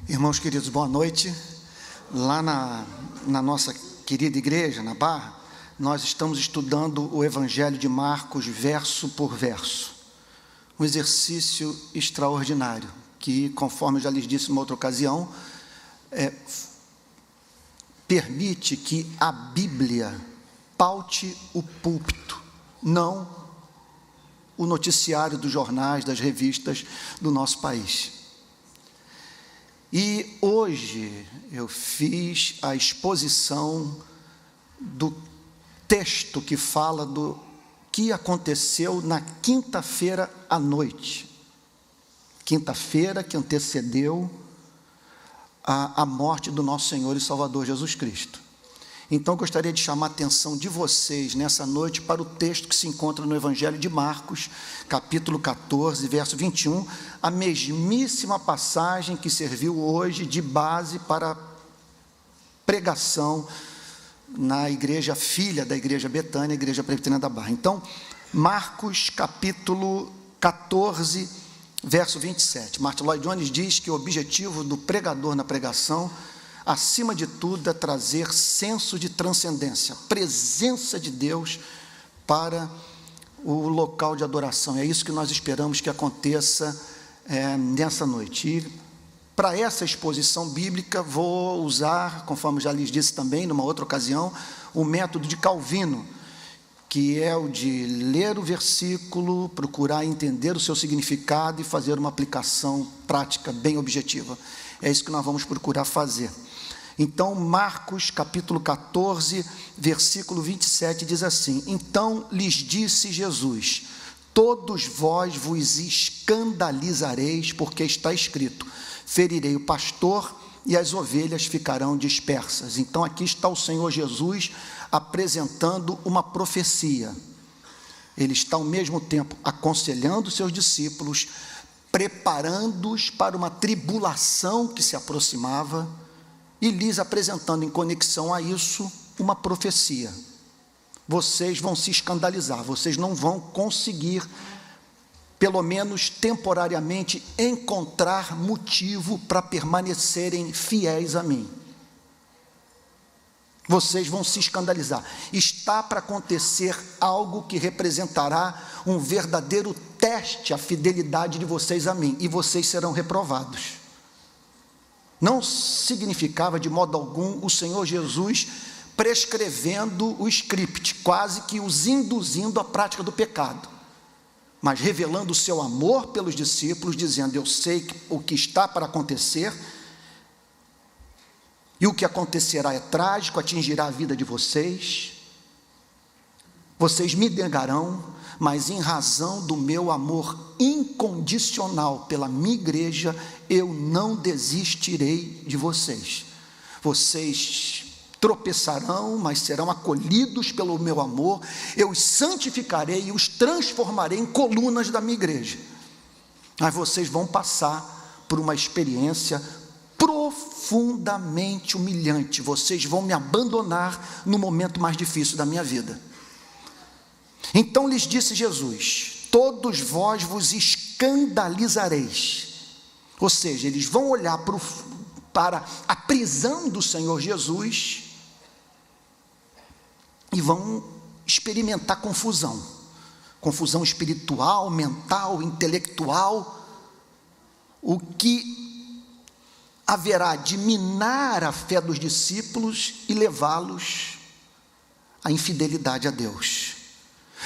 Irmãos queridos, boa noite. Lá na nossa querida igreja, na Barra, nós estamos estudando o Evangelho de Marcos, verso por verso. Um exercício extraordinário, que, conforme eu já lhes disse em uma outra ocasião, permite que a Bíblia paute o púlpito, não o noticiário dos jornais, das revistas do nosso país. E hoje eu fiz a exposição do texto que fala do que aconteceu na quinta-feira à noite. Quinta-feira que antecedeu a morte do nosso Senhor e Salvador Jesus Cristo. Então eu gostaria de chamar a atenção de vocês nessa noite para o texto que se encontra no Evangelho de Marcos, capítulo 14, verso 21, a mesmíssima passagem que serviu hoje de base para pregação na igreja filha da igreja Betânia, a igreja presbiteriana da Barra. Então, Marcos capítulo 14, verso 27. Martin Lloyd Jones diz que o objetivo do pregador na pregação, acima de tudo, é trazer senso de transcendência, presença de Deus para o local de adoração. É isso que nós esperamos que aconteça nessa noite. E para essa exposição bíblica, vou usar, conforme já lhes disse também, numa outra ocasião, o método de Calvino, que é o de ler o versículo, procurar entender o seu significado e fazer uma aplicação prática bem objetiva. É isso que nós vamos procurar fazer. Então, Marcos, capítulo 14, versículo 27, diz assim: Então lhes disse Jesus: Todos vós vos escandalizareis, porque está escrito: Ferirei o pastor e as ovelhas ficarão dispersas. Então, aqui está o Senhor Jesus apresentando uma profecia. Ele está ao mesmo tempo aconselhando seus discípulos, preparando-os para uma tribulação que se aproximava, e lhes apresentando em conexão a isso uma profecia. Vocês vão se escandalizar, vocês não vão conseguir, pelo menos temporariamente, encontrar motivo para permanecerem fiéis a mim. Vocês vão se escandalizar. Está para acontecer algo que representará um verdadeiro teste à fidelidade de vocês a mim, e vocês serão reprovados. Não significava de modo algum o Senhor Jesus prescrevendo o script, quase que os induzindo à prática do pecado, mas revelando o seu amor pelos discípulos, dizendo: eu sei o que está para acontecer, e o que acontecerá é trágico, atingirá a vida de vocês, vocês me negarão, mas em razão do meu amor incondicional pela minha igreja, eu não desistirei de vocês. Vocês tropeçarão, mas serão acolhidos pelo meu amor, eu os santificarei e os transformarei em colunas da minha igreja. Mas vocês vão passar por uma experiência profundamente humilhante, vocês vão me abandonar no momento mais difícil da minha vida. Então lhes disse Jesus: todos vós vos escandalizareis. Ou seja, eles vão olhar para a prisão do Senhor Jesus e vão experimentar confusão espiritual, mental, intelectual, o que haverá de minar a fé dos discípulos e levá-los à infidelidade a Deus.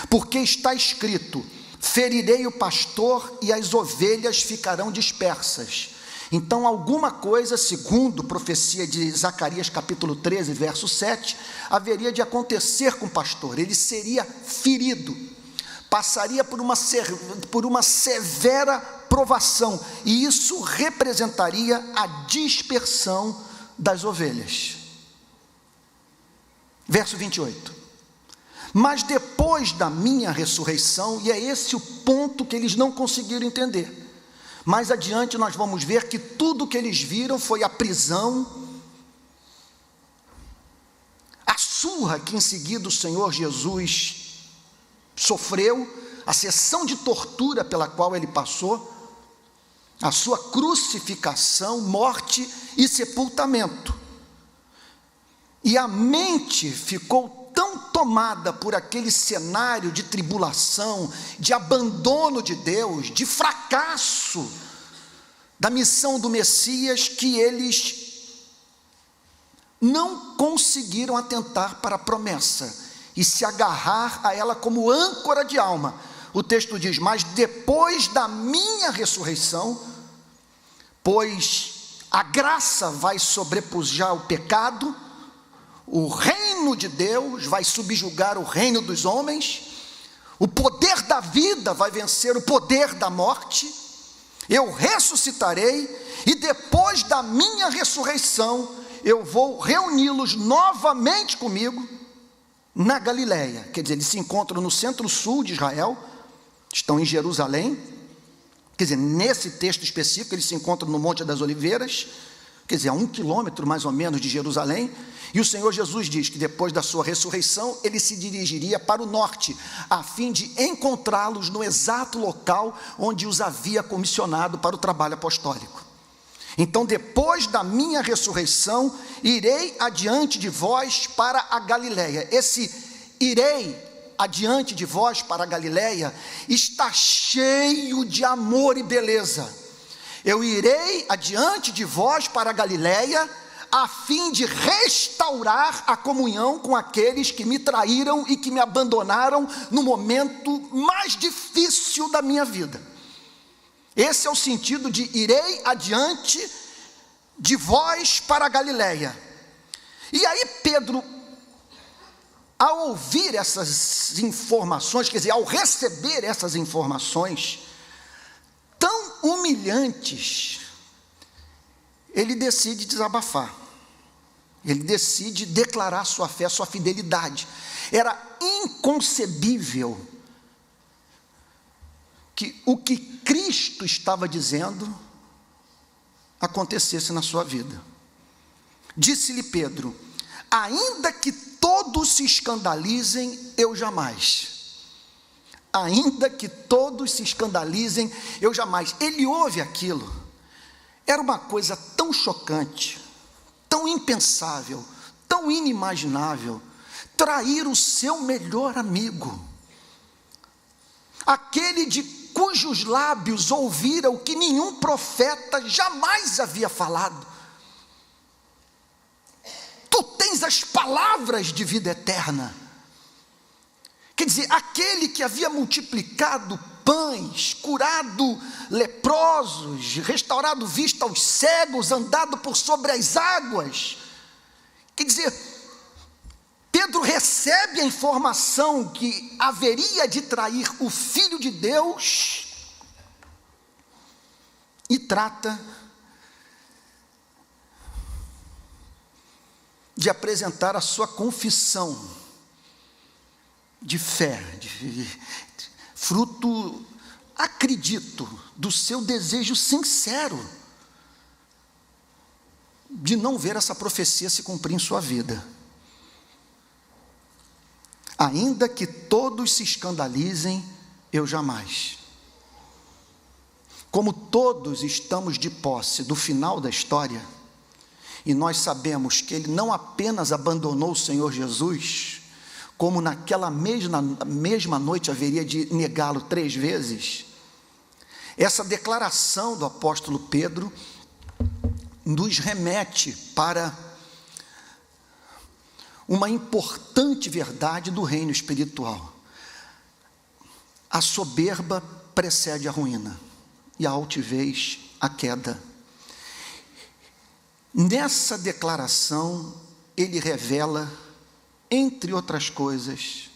Porque está escrito: ferirei o pastor e as ovelhas ficarão dispersas. Então, alguma coisa, segundo profecia de Zacarias capítulo 13, verso 7, haveria de acontecer com o pastor. Ele seria ferido, passaria por uma severa provação, e isso representaria a dispersão das ovelhas. Verso 28. Mas depois da minha ressurreição, e é esse o ponto que eles não conseguiram entender, mais adiante nós vamos ver que tudo que eles viram foi a prisão, a surra que em seguida o Senhor Jesus sofreu, a sessão de tortura pela qual ele passou, a sua crucificação, morte e sepultamento. E a mente ficou tão tomada por aquele cenário de tribulação, de abandono de Deus, de fracasso da missão do Messias, que eles não conseguiram atentar para a promessa e se agarrar a ela como âncora de alma. O texto diz: mas depois da minha ressurreição, pois a graça vai sobrepujar o pecado, o reino de Deus vai subjugar o reino dos homens, o poder da vida vai vencer o poder da morte, eu ressuscitarei, e depois da minha ressurreição, eu vou reuni-los novamente comigo na Galileia. Quer dizer, eles se encontram no centro-sul de Israel, estão em Jerusalém. Quer dizer, nesse texto específico, eles se encontram no Monte das Oliveiras, quer dizer, a 1 quilômetro mais ou menos de Jerusalém. E o Senhor Jesus diz que depois da sua ressurreição, ele se dirigiria para o norte, a fim de encontrá-los no exato local onde os havia comissionado para o trabalho apostólico. Então, depois da minha ressurreição, irei adiante de vós para a Galileia. Esse irei adiante de vós para a Galileia está cheio de amor e beleza. Eu irei adiante de vós para a Galileia, a fim de restaurar a comunhão com aqueles que me traíram e que me abandonaram no momento mais difícil da minha vida. Esse é o sentido de irei adiante de vós para a Galileia. E aí Pedro, ao ouvir essas informações, quer dizer, ao receber essas informações tão humilhantes, ele decide desabafar. Ele decide declarar sua fé, sua fidelidade. Era inconcebível que o que Cristo estava dizendo acontecesse na sua vida. Disse-lhe Pedro: ainda que todos se escandalizem, eu jamais. Ainda que todos se escandalizem, eu jamais. Ele ouve aquilo. Era uma coisa tão chocante, tão impensável, tão inimaginável, trair o seu melhor amigo, aquele de cujos lábios ouvira o que nenhum profeta jamais havia falado. Tu tens as palavras de vida eterna. Quer dizer, aquele que havia multiplicado pães, curado leprosos, restaurado vista aos cegos, andado por sobre as águas. Quer dizer, Pedro recebe a informação que haveria de trair o Filho de Deus e trata de apresentar a sua confissão de fé, fruto, acredito, do seu desejo sincero de não ver essa profecia se cumprir em sua vida. Ainda que todos se escandalizem, eu jamais. Como todos estamos de posse do final da história, e nós sabemos que ele não apenas abandonou o Senhor Jesus, como naquela mesma noite haveria de negá-lo 3 vezes, essa declaração do apóstolo Pedro nos remete para uma importante verdade do reino espiritual. A soberba precede a ruína, e a altivez a queda. Nessa declaração, ele revela, entre outras coisas,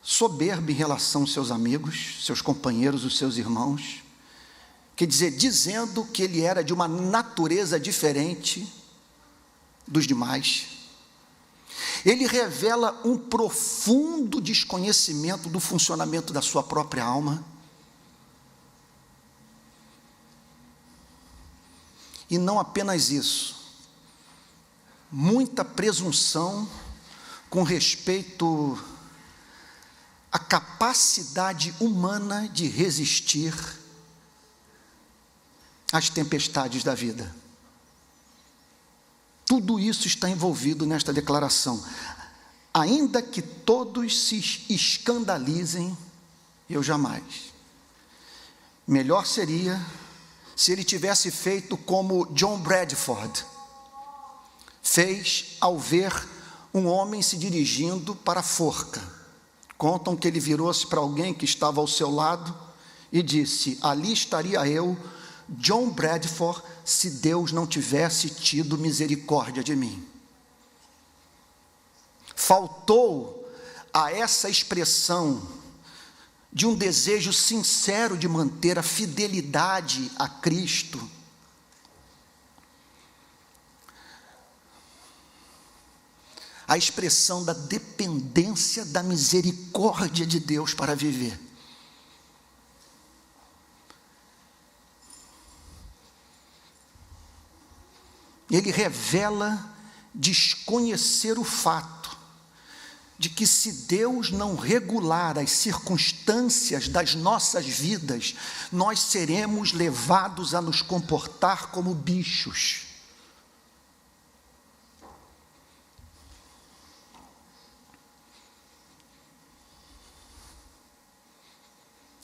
soberba em relação aos seus amigos, seus companheiros, os seus irmãos, quer dizer, dizendo que ele era de uma natureza diferente dos demais. Ele revela um profundo desconhecimento do funcionamento da sua própria alma. E não apenas isso, muita presunção com respeito à capacidade humana de resistir as tempestades da vida. Tudo isso está envolvido nesta declaração. Ainda que todos se escandalizem, eu jamais. Melhor seria se ele tivesse feito como John Bradford fez ao ver um homem se dirigindo para a forca. Contam que ele virou-se para alguém que estava ao seu lado e disse: ali estaria eu, John Bradford, se Deus não tivesse tido misericórdia de mim. Faltou a essa expressão de um desejo sincero de manter a fidelidade a Cristo, a expressão da dependência da misericórdia de Deus para viver. Ele revela desconhecer o fato de que, se Deus não regular as circunstâncias das nossas vidas, nós seremos levados a nos comportar como bichos.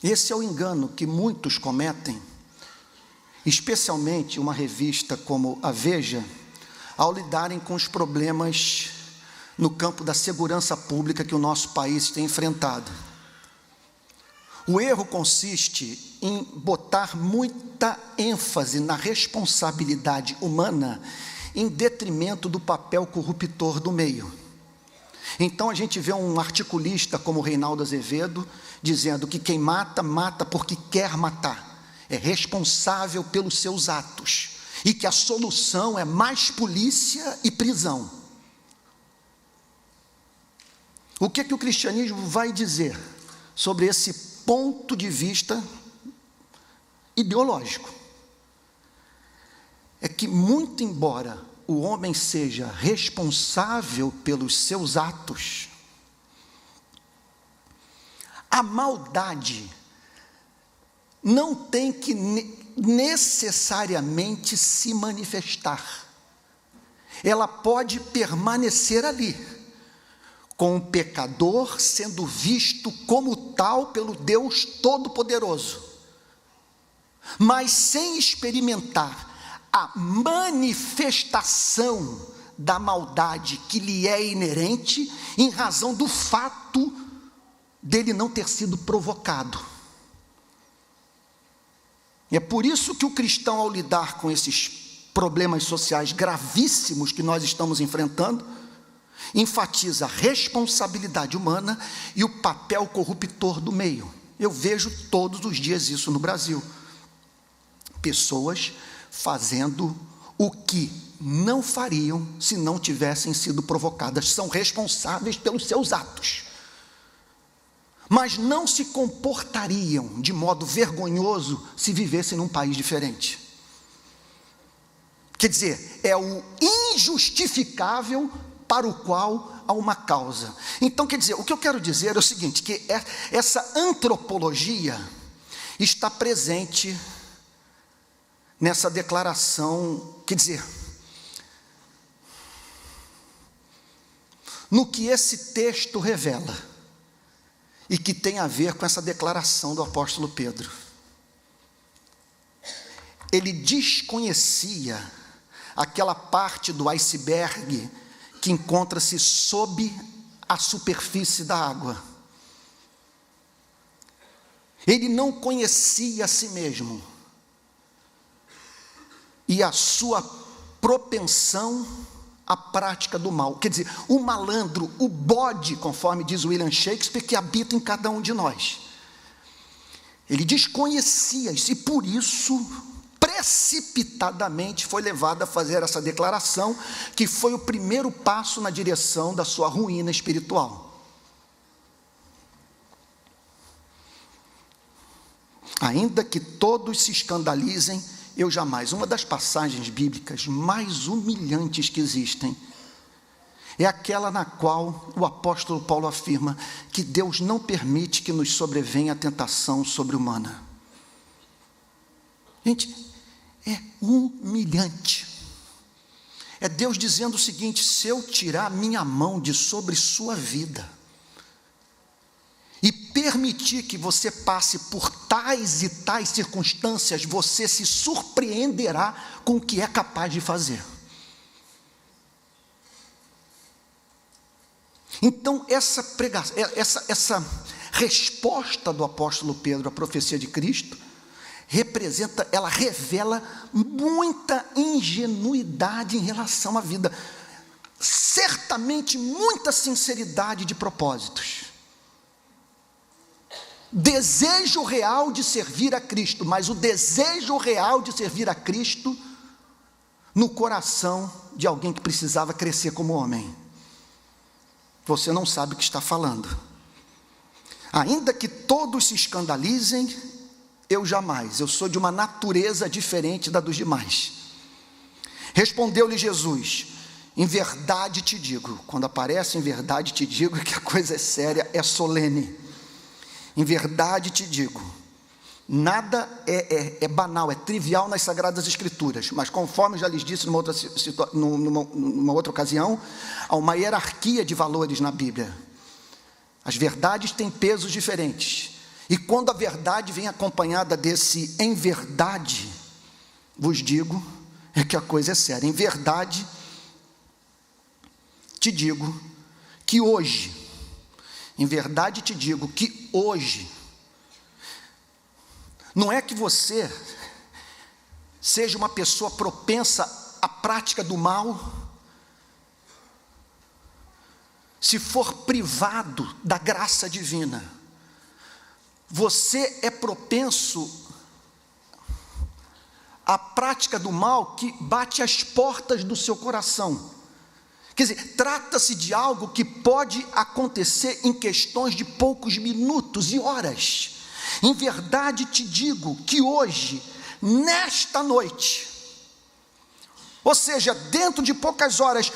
Esse é o engano que muitos cometem, especialmente uma revista como a Veja, ao lidarem com os problemas no campo da segurança pública que o nosso país tem enfrentado. O erro consiste em botar muita ênfase na responsabilidade humana em detrimento do papel corruptor do meio. Então a gente vê um articulista como Reinaldo Azevedo dizendo que quem mata, mata porque quer matar, é responsável pelos seus atos, e que a solução é mais polícia e prisão. O que o cristianismo vai dizer sobre esse ponto de vista ideológico? É que, muito embora o homem seja responsável pelos seus atos, a maldade não tem que necessariamente se manifestar. Ela pode permanecer ali, com o pecador sendo visto como tal pelo Deus Todo-Poderoso, mas sem experimentar a manifestação da maldade que lhe é inerente, em razão do fato dele não ter sido provocado. E é por isso que o cristão, ao lidar com esses problemas sociais gravíssimos que nós estamos enfrentando, enfatiza a responsabilidade humana e o papel corruptor do meio. Eu vejo todos os dias isso no Brasil. Pessoas fazendo o que não fariam se não tivessem sido provocadas. São responsáveis pelos seus atos, mas não se comportariam de modo vergonhoso se vivessem num país diferente. Quer dizer, é o injustificável para o qual há uma causa. Então, quer dizer, o que eu quero dizer é o seguinte, que essa antropologia está presente nessa declaração, quer dizer, no que esse texto revela, e que tem a ver com essa declaração do apóstolo Pedro. Ele desconhecia aquela parte do iceberg que encontra-se sob a superfície da água. Ele não conhecia a si mesmo e a sua propensão à prática do mal. Quer dizer, o malandro, o bode, conforme diz William Shakespeare, que habita em cada um de nós. Ele desconhecia isso e, por isso, precipitadamente foi levado a fazer essa declaração, que foi o primeiro passo na direção da sua ruína espiritual. Ainda que todos se escandalizem, eu jamais. Uma das passagens bíblicas mais humilhantes que existem é aquela na qual o apóstolo Paulo afirma que Deus não permite que nos sobrevenha a tentação sobre-humana. Gente, é humilhante. É Deus dizendo o seguinte: se eu tirar minha mão de sobre sua vida e permitir que você passe por tais e tais circunstâncias, você se surpreenderá com o que é capaz de fazer. Então, essa pregação, essa resposta do apóstolo Pedro à profecia de Cristo, ela revela muita ingenuidade em relação à vida, certamente muita sinceridade de propósitos, desejo real de servir a Cristo, mas o desejo real de servir a Cristo no coração de alguém que precisava crescer como homem. Você não sabe o que está falando. Ainda que todos se escandalizem, eu jamais, eu sou de uma natureza diferente da dos demais. Respondeu-lhe Jesus: em verdade te digo. Quando aparece em verdade te digo, é que a coisa é séria, é solene. Em verdade te digo, nada é banal, é trivial nas Sagradas Escrituras, mas conforme já lhes disse numa outra ocasião, há uma hierarquia de valores na Bíblia. As verdades têm pesos diferentes, e quando a verdade vem acompanhada desse em verdade, vos digo, é que a coisa é séria. Em verdade te digo que hoje, em verdade te digo que hoje, não é que você seja uma pessoa propensa à prática do mal, se for privado da graça divina. Você é propenso à prática do mal que bate às portas do seu coração. Quer dizer, trata-se de algo que pode acontecer em questões de poucos minutos e horas. Em verdade te digo que hoje, nesta noite, ou seja, dentro de poucas horas,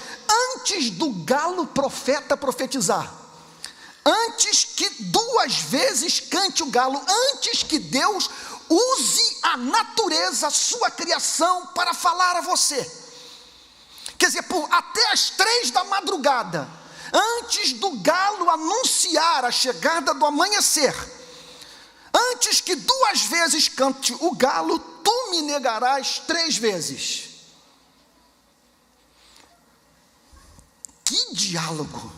antes do galo profeta profetizar, antes que 2 vezes cante o galo, antes que Deus use a natureza, a sua criação, para falar a você, quer dizer, até as 3 da madrugada, antes do galo anunciar a chegada do amanhecer, antes que 2 vezes cante o galo, tu me negarás 3 vezes. Que diálogo!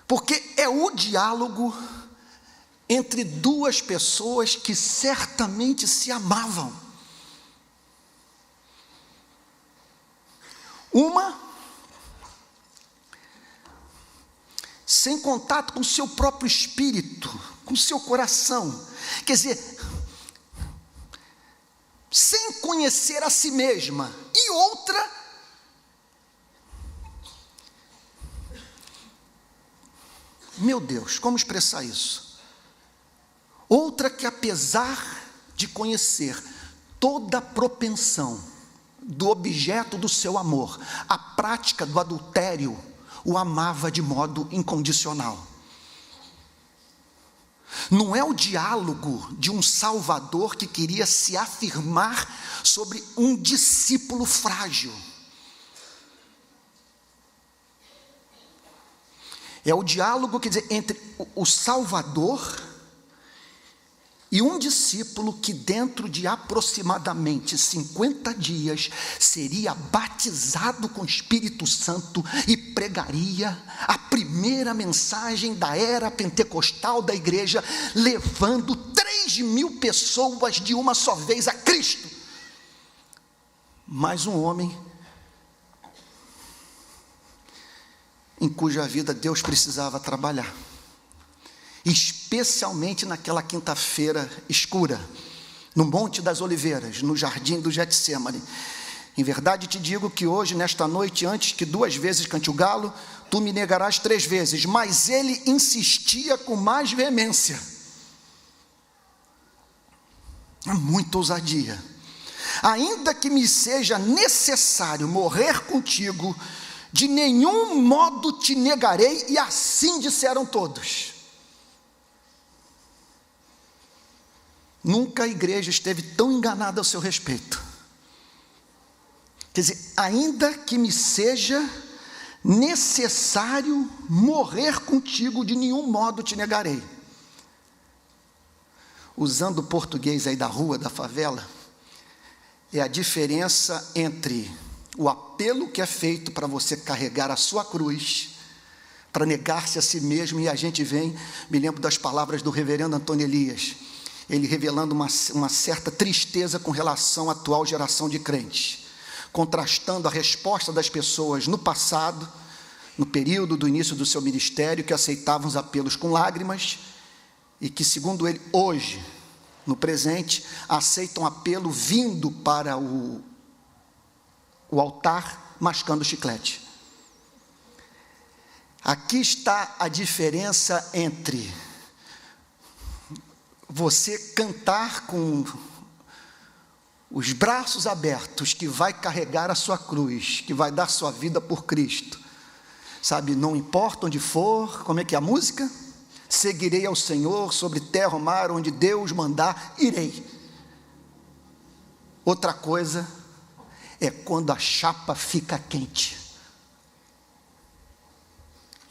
Porque é o diálogo entre 2 pessoas que certamente se amavam. Uma sem contato com o seu próprio espírito, com o seu coração, quer dizer, sem conhecer a si mesma, e outra meu Deus, como expressar isso? Outra que, apesar de conhecer toda a propensão do objeto do seu amor, a prática do adultério, o amava de modo incondicional. Não é o diálogo de um Salvador que queria se afirmar sobre um discípulo frágil. É o diálogo, quer dizer, entre o Salvador e um discípulo que dentro de aproximadamente 50 dias seria batizado com o Espírito Santo e pregaria a primeira mensagem da era pentecostal da igreja, levando 3.000 pessoas de uma só vez a Cristo. Mas um homem em cuja vida Deus precisava trabalhar, especialmente naquela quinta-feira escura, no Monte das Oliveiras, no jardim do Getsêmani. Em verdade te digo que hoje, nesta noite, antes que 2 vezes cante o galo, tu me negarás 3 vezes. Mas ele insistia com mais veemência. É muita ousadia. Ainda que me seja necessário morrer contigo, de nenhum modo te negarei. E assim disseram todos. Nunca a igreja esteve tão enganada ao seu respeito. Quer dizer, ainda que me seja necessário morrer contigo, de nenhum modo te negarei. Usando o português aí da rua, da favela, é a diferença entre o apelo que é feito para você carregar a sua cruz, para negar-se a si mesmo, e a gente vem, me lembro das palavras do reverendo Antônio Elias, ele revelando uma certa tristeza com relação à atual geração de crentes, contrastando a resposta das pessoas no passado, no período do início do seu ministério, que aceitavam os apelos com lágrimas, e que, segundo ele, hoje, no presente, aceitam apelo vindo para o altar, mascando chiclete. Aqui está a diferença entre você cantar com os braços abertos, que vai carregar a sua cruz, que vai dar sua vida por Cristo, sabe, não importa onde for, como é que é a música? Seguirei ao Senhor, sobre terra ou mar, onde Deus mandar, irei. Outra coisa é quando a chapa fica quente,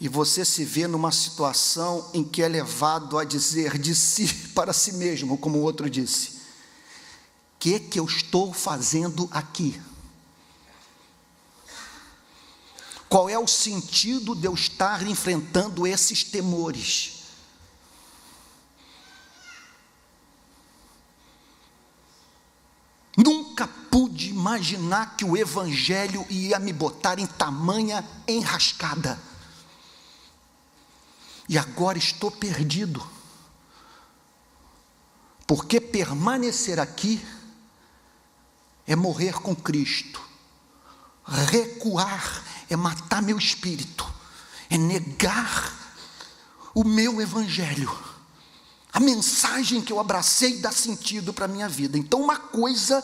e você se vê numa situação em que é levado a dizer de si para si mesmo, como o outro disse: o que eu estou fazendo aqui? Qual é o sentido de eu estar enfrentando esses temores? Nunca pude imaginar que o evangelho ia me botar em tamanha enrascada. E agora estou perdido. Porque permanecer aqui é morrer com Cristo. Recuar é matar meu espírito, é negar o meu evangelho. A mensagem que eu abracei dá sentido para a minha vida. Então, uma coisa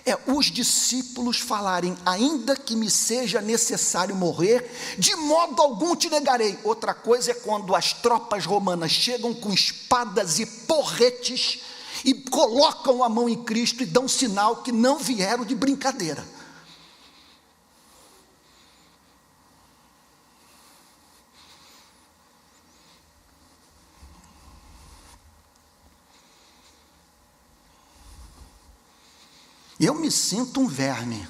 é os discípulos falarem: ainda que me seja necessário morrer, de modo algum te negarei. Outra coisa é quando as tropas romanas chegam com espadas e porretes e colocam a mão em Cristo e dão sinal que não vieram de brincadeira. Eu me sinto um verme.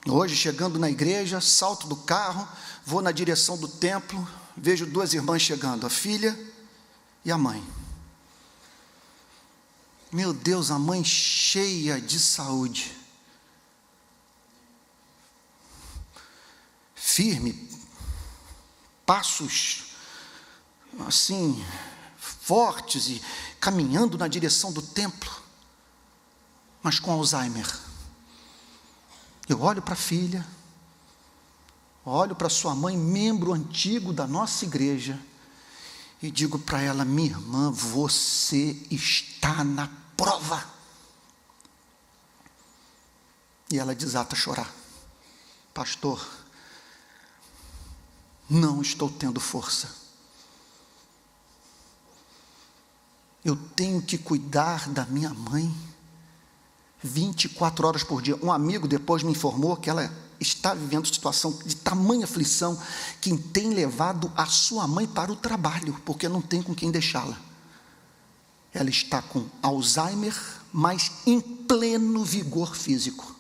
Hoje, chegando na igreja, salto do carro, vou na direção do templo, vejo duas irmãs chegando, a filha e a mãe. Meu Deus, a mãe cheia de saúde, firme, passos assim, fortes, e caminhando na direção do templo, mas com Alzheimer. Eu olho para a filha, olho para sua mãe, membro antigo da nossa igreja, e digo para ela: minha irmã, você está na prova. E ela desata a chorar: pastor, não estou tendo força. Eu tenho que cuidar da minha mãe 24 horas por dia. Um amigo depois me informou que ela está vivendo situação de tamanha aflição que tem levado a sua mãe para o trabalho, porque não tem com quem deixá-la. Ela está com Alzheimer, mas em pleno vigor físico.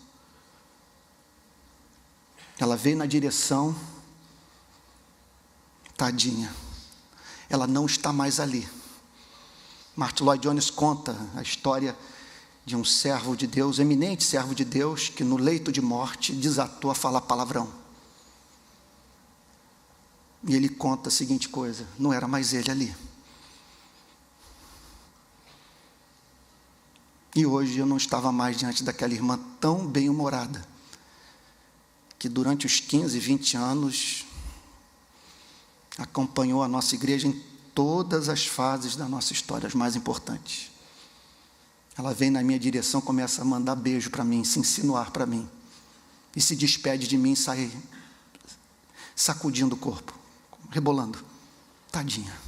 Ela veio na direção, tadinha, ela não está mais ali. Martin Lloyd Jones conta a história de um servo de Deus, eminente servo de Deus, que no leito de morte desatou a falar palavrão. E ele conta a seguinte coisa: não era mais ele ali. E hoje eu não estava mais diante daquela irmã tão bem-humorada, que durante os 15, 20 anos acompanhou a nossa igreja em todas as fases da nossa história, as mais importantes. Ela vem na minha direção, começa a mandar beijo para mim, se insinuar para mim, e se despede de mim e sai sacudindo o corpo, rebolando. Tadinha.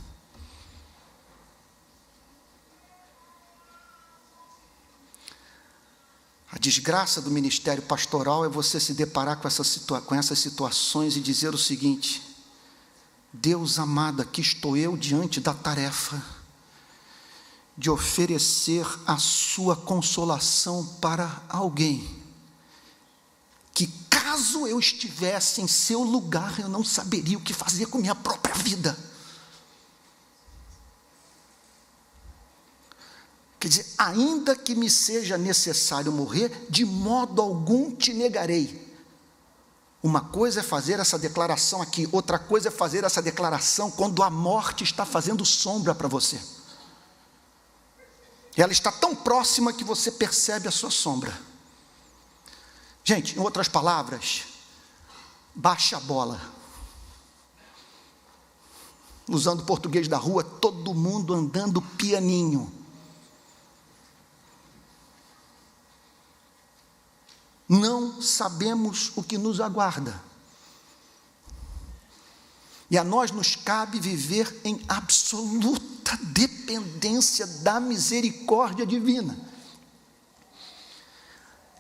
desgraça do ministério pastoral é você se deparar com essas situações e dizer o seguinte: Deus amado, aqui estou eu diante da tarefa de oferecer a sua consolação para alguém que, caso eu estivesse em seu lugar, eu não saberia o que fazer com minha própria vida. Quer dizer, ainda que me seja necessário morrer, de modo algum te negarei. Uma coisa é fazer essa declaração aqui, outra coisa é fazer essa declaração quando a morte está fazendo sombra para você. Ela está tão próxima que você percebe a sua sombra. Gente, em outras palavras, baixa a bola. Usando o português da rua, todo mundo andando pianinho. Não sabemos o que nos aguarda. E a nós nos cabe viver em absoluta dependência da misericórdia divina.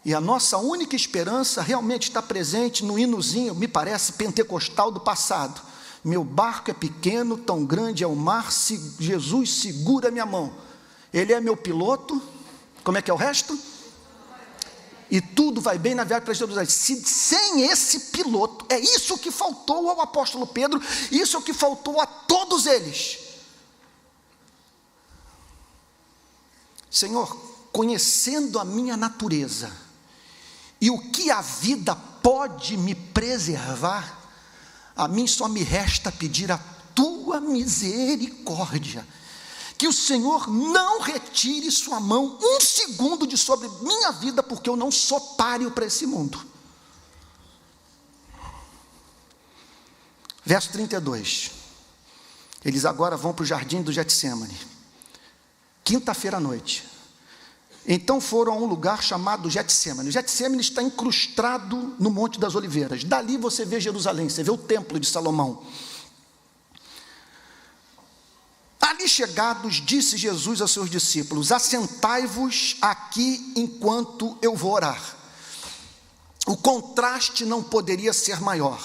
E a nossa única esperança realmente está presente no hinozinho, me parece, pentecostal do passado. Meu barco é pequeno, tão grande é o mar, Jesus segura minha mão. Ele é meu piloto. Como é que é o resto? E tudo vai bem na viagem para Jerusalém. Sem esse piloto, é isso que faltou ao apóstolo Pedro, isso é o que faltou a todos eles. Senhor, conhecendo a minha natureza e o que a vida pode me preservar, a mim só me resta pedir a tua misericórdia, que o Senhor não retire sua mão um segundo de sobre minha vida, porque eu não sou páreo para esse mundo. Verso 32, eles agora vão para o jardim do Getsemane, quinta-feira à noite. Então foram a um lugar chamado Getsemane. O Getsemane está incrustado no Monte das Oliveiras. Dali você vê Jerusalém, você vê o templo de Salomão. Ali chegados, disse Jesus aos seus discípulos: assentai-vos aqui enquanto eu vou orar. O contraste não poderia ser maior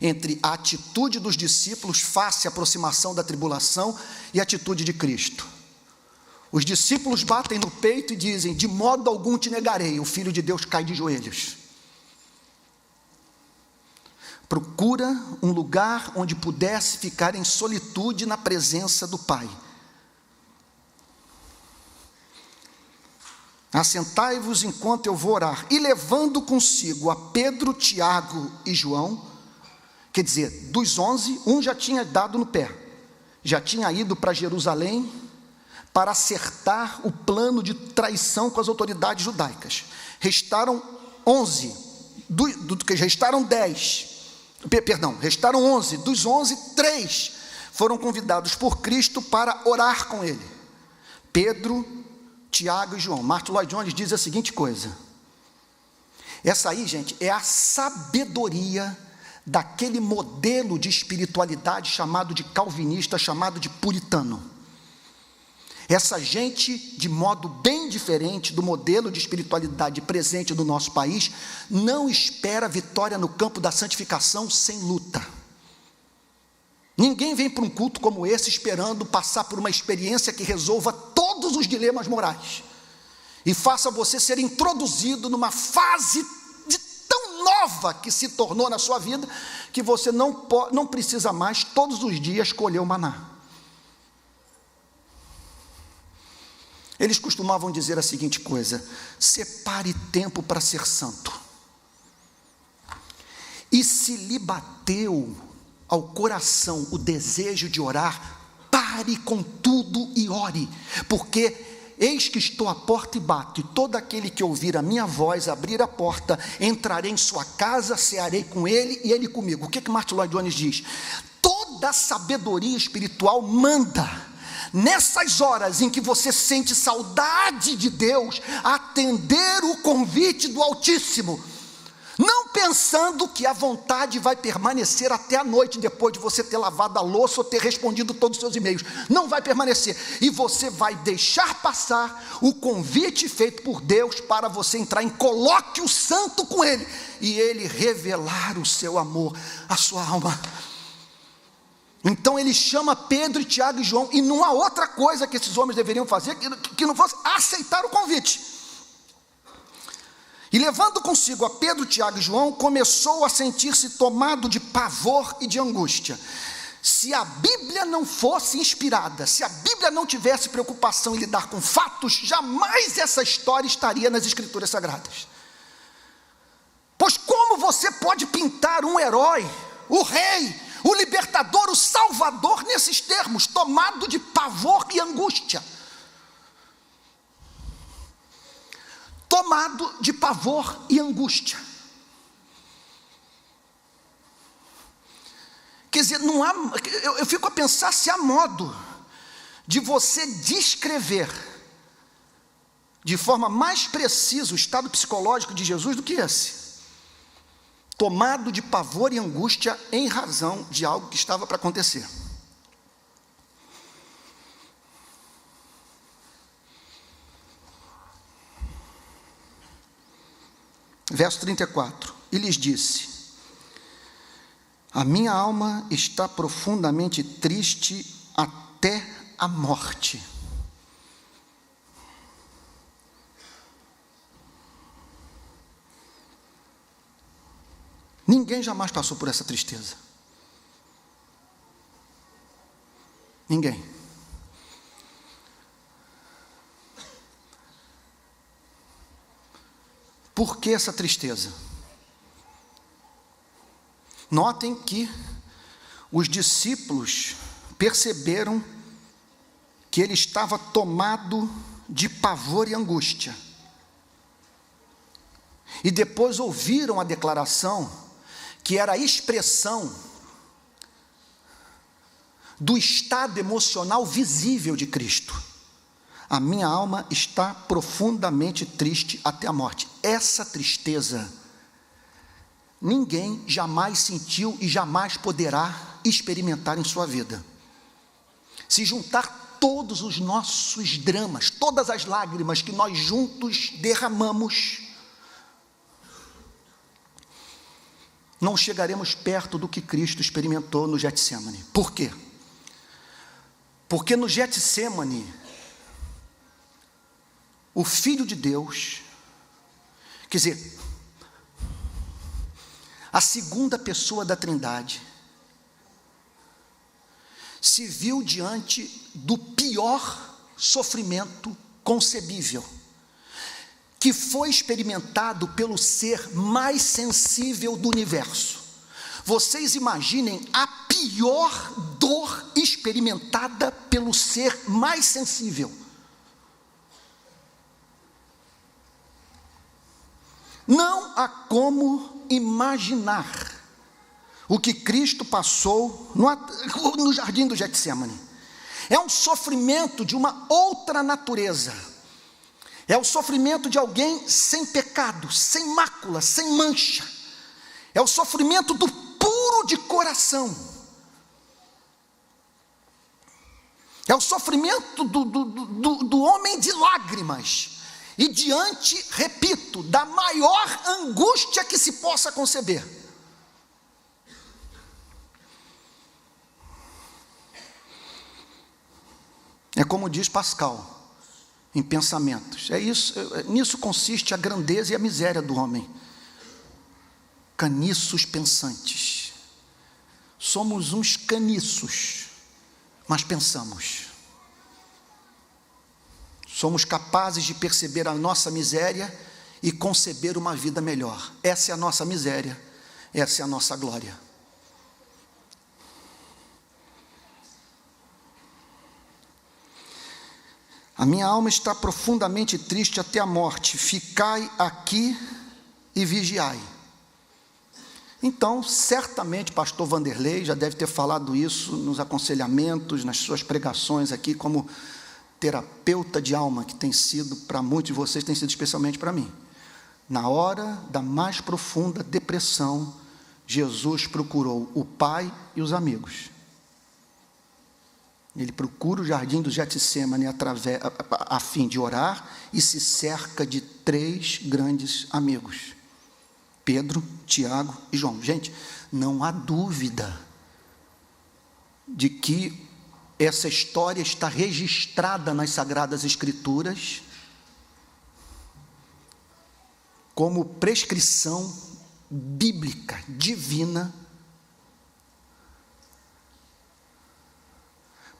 entre a atitude dos discípulos face à aproximação da tribulação e a atitude de Cristo. Os discípulos batem no peito e dizem: de modo algum te negarei. O Filho de Deus cai de joelhos. Procura um lugar onde pudesse ficar em solitude na presença do Pai. Assentai-vos enquanto eu vou orar. E levando consigo a Pedro, Tiago e João, quer dizer, dos 11, um já tinha dado no pé, já tinha ido para Jerusalém para acertar o plano de traição com as autoridades judaicas. Restaram 11, restaram 11, dos 11, 3 foram convidados por Cristo para orar com ele: Pedro, Tiago e João. Martin Lloyd Jones diz a seguinte coisa: essa aí, gente, é a sabedoria daquele modelo de espiritualidade chamado de calvinista, chamado de puritano. Essa gente, de modo bem diferente do modelo de espiritualidade presente no nosso país, não espera vitória no campo da santificação sem luta. Ninguém vem para um culto como esse esperando passar por uma experiência que resolva todos os dilemas morais e faça você ser introduzido numa fase de tão nova que se tornou na sua vida, que você não precisa mais todos os dias colher o maná. Eles costumavam dizer a seguinte coisa: separe tempo para ser santo. E se lhe bateu ao coração o desejo de orar, pare com tudo e ore, porque eis que estou à porta e bato, e todo aquele que ouvir a minha voz, abrir a porta, entrarei em sua casa, cearei com ele e ele comigo. O que Martin Lloyd Jones diz? Toda sabedoria espiritual manda, nessas horas em que você sente saudade de Deus, atender o convite do Altíssimo. não pensando que a vontade vai permanecer até a noite, depois de você ter lavado a louça ou ter respondido todos os seus e-mails. Não vai permanecer. E você vai deixar passar o convite feito por Deus para você entrar em colóquio santo com Ele, e Ele revelar o seu amor, a sua alma. Então Ele chama Pedro, Tiago e João, e não há outra coisa que esses homens deveriam fazer que não fosse aceitar o convite. E levando consigo a Pedro, Tiago e João, começou a sentir-se tomado de pavor e de angústia. Se a Bíblia não fosse inspirada, se a Bíblia não tivesse preocupação em lidar com fatos, jamais essa história estaria nas Escrituras Sagradas. Pois como você pode pintar um herói, o rei, o libertador, o salvador, nesses termos, tomado de pavor e angústia? Tomado de pavor e angústia. Quer dizer, não há, eu fico a pensar se há modo de você descrever de forma mais precisa o estado psicológico de Jesus do que esse. Tomado de pavor e angústia em razão de algo que estava para acontecer. Verso 34, e lhes disse: a minha alma está profundamente triste até a morte. Ninguém jamais passou por essa tristeza. Ninguém. Por que essa tristeza? Notem que os discípulos perceberam que ele estava tomado de pavor e angústia. E depois ouviram a declaração que era a expressão do estado emocional visível de Cristo. A minha alma está profundamente triste até a morte. Essa tristeza ninguém jamais sentiu e jamais poderá experimentar em sua vida. Se juntar todos os nossos dramas, todas as lágrimas que nós juntos derramamos, não chegaremos perto do que Cristo experimentou no Getsêmani. Por quê? Porque no Getsêmani, o Filho de Deus, quer dizer, a segunda pessoa da Trindade, se viu diante do pior sofrimento concebível, que foi experimentado pelo ser mais sensível do universo. Vocês imaginem a pior dor experimentada pelo ser mais sensível. Não há como imaginar o que Cristo passou no jardim do Getsêmani. É um sofrimento de uma outra natureza. É o sofrimento de alguém sem pecado, sem mácula, sem mancha. É o sofrimento do puro de coração. É o sofrimento do homem de lágrimas. E diante, repito, da maior angústia que se possa conceber. É como diz Pascal, em Pensamentos. Nisso consiste a grandeza e a miséria do homem. Caniços pensantes. Somos uns caniços, mas pensamos. Somos capazes de perceber a nossa miséria e conceber uma vida melhor. Essa é a nossa miséria, essa é a nossa glória. A minha alma está profundamente triste até a morte. Ficai aqui e vigiai. Então, certamente, pastor Vanderlei já deve ter falado isso nos aconselhamentos, nas suas pregações aqui, como terapeuta de alma, que tem sido para muitos de vocês, tem sido especialmente para mim. Na hora da mais profunda depressão, Jesus procurou o Pai e os amigos. Ele procura o jardim do Getsêmani a fim de orar e se cerca de 3 grandes amigos: Pedro, Tiago e João. Gente, não há dúvida de que essa história está registrada nas Sagradas Escrituras como prescrição bíblica, divina,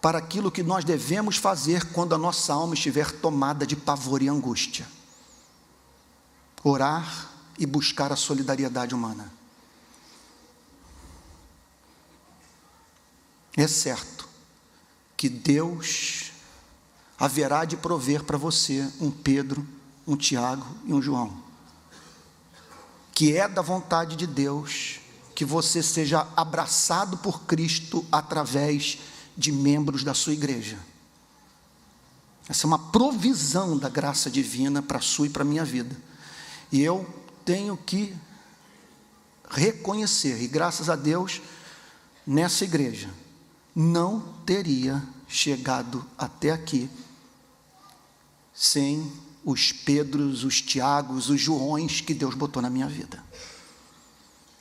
para aquilo que nós devemos fazer quando a nossa alma estiver tomada de pavor e angústia: orar e buscar a solidariedade humana. É certo que Deus haverá de prover para você um Pedro, um Tiago e um João, que é da vontade de Deus que você seja abraçado por Cristo através de membros da sua igreja. Essa é uma provisão da graça divina para a sua e para a minha vida. E eu tenho que reconhecer, e graças a Deus, nessa igreja, não teria chegado até aqui sem os Pedros, os Tiagos, os Joões que Deus botou na minha vida,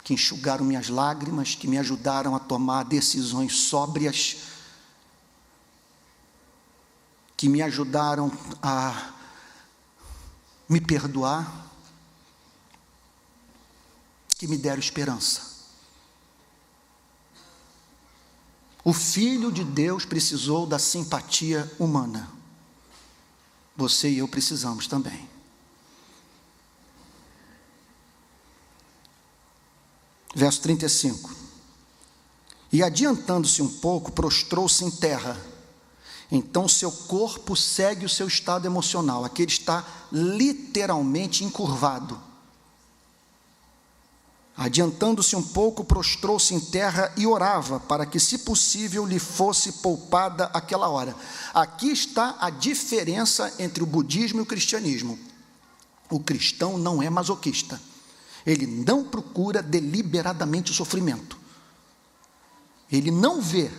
que enxugaram minhas lágrimas, que me ajudaram a tomar decisões sóbrias, que me ajudaram a me perdoar, que me deram esperança. O Filho de Deus precisou da simpatia humana. Você e eu precisamos também. Verso 35. E adiantando-se um pouco, prostrou-se em terra. Então seu corpo segue o seu estado emocional. Aqui ele está literalmente encurvado. Adiantando-se um pouco, prostrou-se em terra e orava, para que, se possível, lhe fosse poupada aquela hora. Aqui está a diferença entre o budismo e o cristianismo. O cristão não é masoquista. Ele não procura deliberadamente o sofrimento. Ele não vê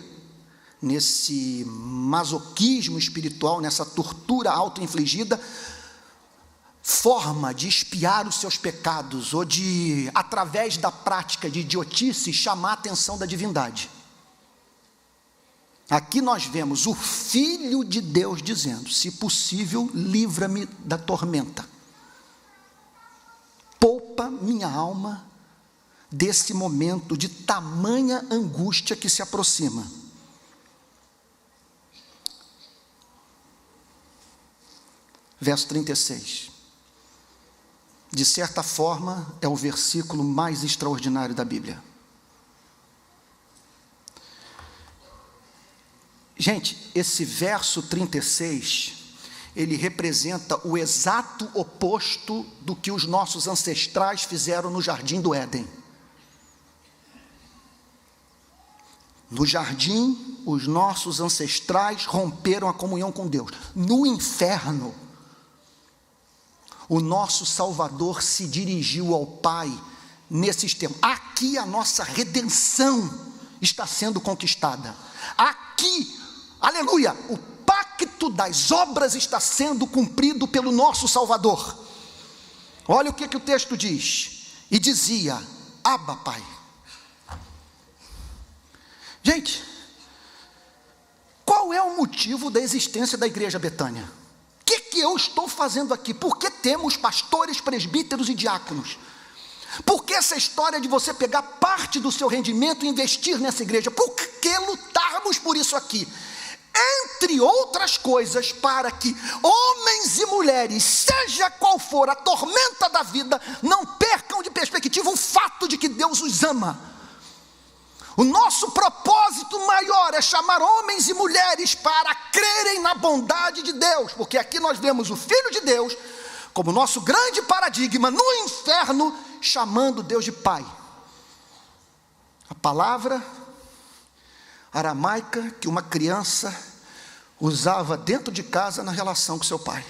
nesse masoquismo espiritual, nessa tortura auto-infligida, forma de expiar os seus pecados, ou de, através da prática de idiotice, chamar a atenção da divindade. Aqui nós vemos o Filho de Deus dizendo: se possível, livra-me da tormenta. Poupa minha alma desse momento de tamanha angústia que se aproxima. Verso 36. De certa forma, é o versículo mais extraordinário da Bíblia. Gente, esse verso 36, ele representa o exato oposto do que os nossos ancestrais fizeram no jardim do Éden. No jardim, os nossos ancestrais romperam a comunhão com Deus. No inferno, o nosso Salvador se dirigiu ao Pai nesses tempos. Aqui a nossa redenção está sendo conquistada. Aqui, aleluia, o pacto das obras está sendo cumprido pelo nosso Salvador. Olha o que o texto diz. E dizia: Abba, Pai. Gente, qual é o motivo da existência da Igreja Betânia? O que eu estou fazendo aqui? Por que temos pastores, presbíteros e diáconos? Por que essa história de você pegar parte do seu rendimento e investir nessa igreja? Por que lutarmos por isso aqui? Entre outras coisas, para que homens e mulheres, seja qual for a tormenta da vida, não percam de perspectiva o fato de que Deus os ama. O nosso propósito maior é chamar homens e mulheres para crerem na bondade de Deus, porque aqui nós vemos o Filho de Deus como nosso grande paradigma no inferno, chamando Deus de Pai. A palavra aramaica que uma criança usava dentro de casa na relação com seu pai.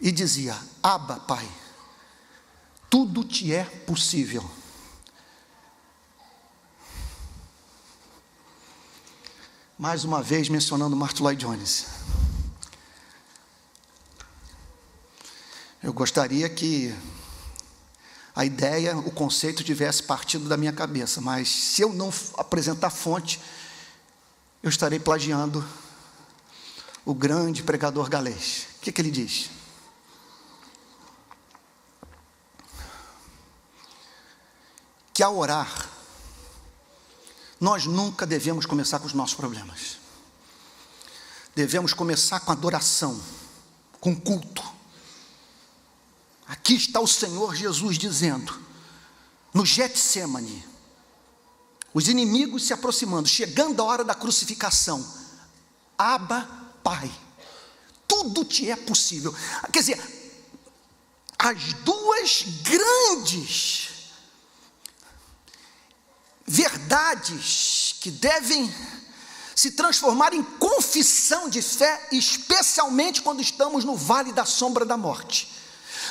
e dizia: Abba, Pai, tudo te é possível. Mais uma vez mencionando Martyn Lloyd-Jones. Eu gostaria que a ideia, o conceito tivesse partido da minha cabeça, mas se eu não apresentar fonte, eu estarei plagiando o grande pregador galês. O que ele diz? Que ao orar, nós nunca devemos começar com os nossos problemas. Devemos começar com adoração, com culto. Aqui está o Senhor Jesus dizendo, no Getsêmani, os inimigos se aproximando, chegando a hora da crucificação: Abba, Pai, tudo te é possível. Quer dizer, as duas grandes verdades que devem se transformar em confissão de fé, especialmente quando estamos no vale da sombra da morte.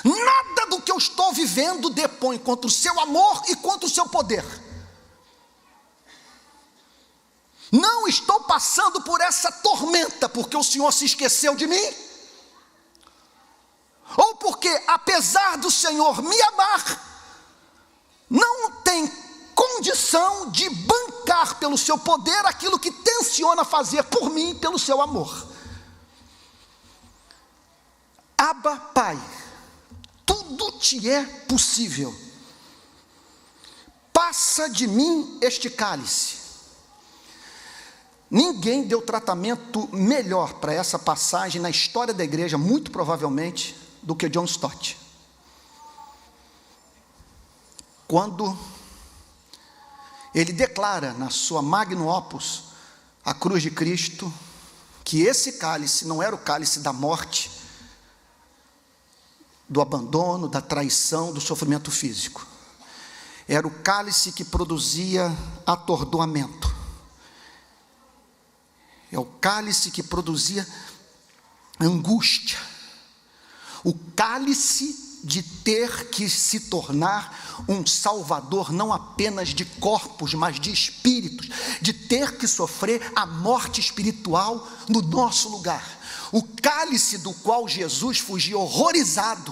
Nada do que eu estou vivendo depõe contra o seu amor e contra o seu poder. Não estou passando por essa tormenta porque o Senhor se esqueceu de mim, ou porque, apesar do Senhor me amar, não tem condição de bancar pelo seu poder aquilo que tenciona fazer por mim pelo seu amor. Abba, Pai, tudo te é possível. Passa de mim este cálice. Ninguém deu tratamento melhor para essa passagem na história da igreja, muito provavelmente, do que John Stott. Quando ele declara na sua Magnum Opus, a cruz de Cristo, que esse cálice não era o cálice da morte, do abandono, da traição, do sofrimento físico. Era o cálice que produzia atordoamento. É o cálice que produzia angústia. O cálice de ter que se tornar um salvador, não apenas de corpos, mas de espíritos. De ter que sofrer a morte espiritual no nosso lugar. O cálice do qual Jesus fugia horrorizado.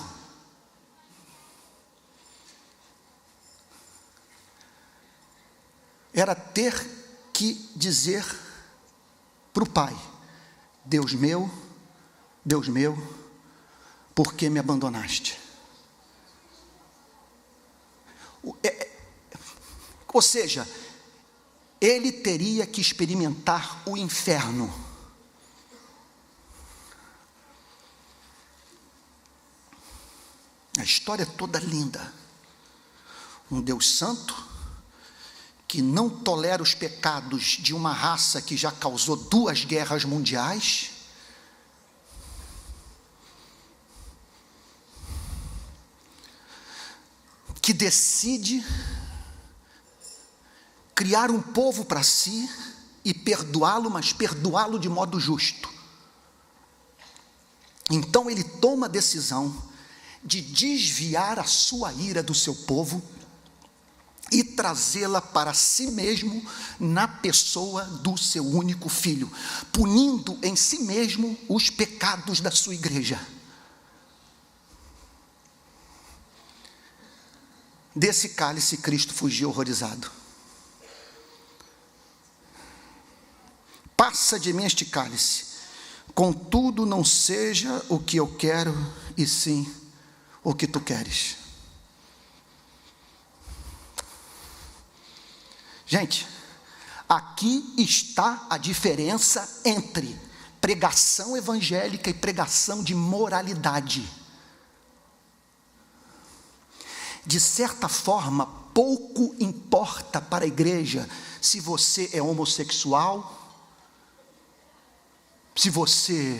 Era ter que dizer para o Pai: Deus meu, por que me abandonaste? Ou seja, ele teria que experimentar o inferno. A história é toda linda. Um Deus santo, que não tolera os pecados de uma raça que já causou 2 guerras mundiais, que decide criar um povo para si e perdoá-lo, mas perdoá-lo de modo justo. Então ele toma a decisão de desviar a sua ira do seu povo e trazê-la para si mesmo na pessoa do seu único filho, punindo em si mesmo os pecados da sua igreja. Desse cálice Cristo fugiu horrorizado. Passa de mim este cálice, contudo não seja o que eu quero, e sim o que tu queres. Gente, aqui está a diferença entre pregação evangélica e pregação de moralidade. De certa forma, pouco importa para a igreja se você é homossexual, se você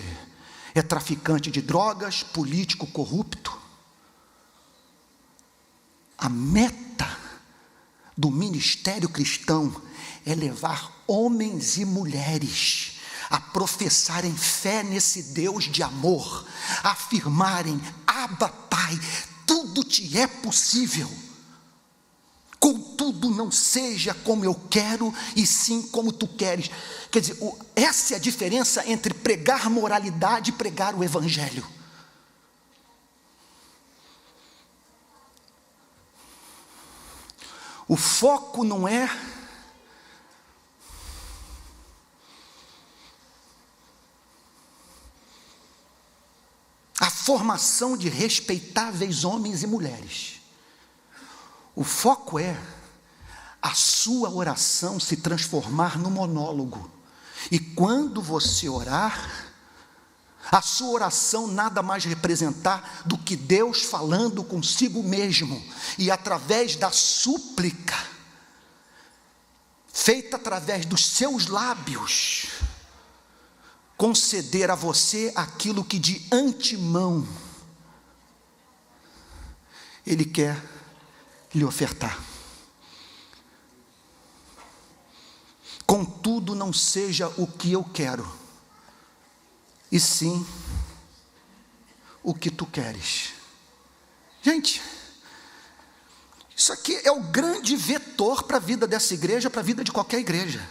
é traficante de drogas, político corrupto. A meta do ministério cristão é levar homens e mulheres a professarem fé nesse Deus de amor, a afirmarem: Abba, Pai, tudo te é possível. Contudo, não seja como eu quero, e sim como tu queres. Quer dizer, essa é a diferença entre pregar moralidade e pregar o evangelho. O foco não é a formação de respeitáveis homens e mulheres. O foco é a sua oração se transformar no monólogo. E quando você orar, a sua oração nada mais representar do que Deus falando consigo mesmo. E através da súplica, feita através dos seus lábios, conceder a você aquilo que de antemão Ele quer lhe ofertar. Contudo, não seja o que eu quero, e sim o que tu queres. Gente, isso aqui é o grande vetor para a vida dessa igreja, para a vida de qualquer igreja.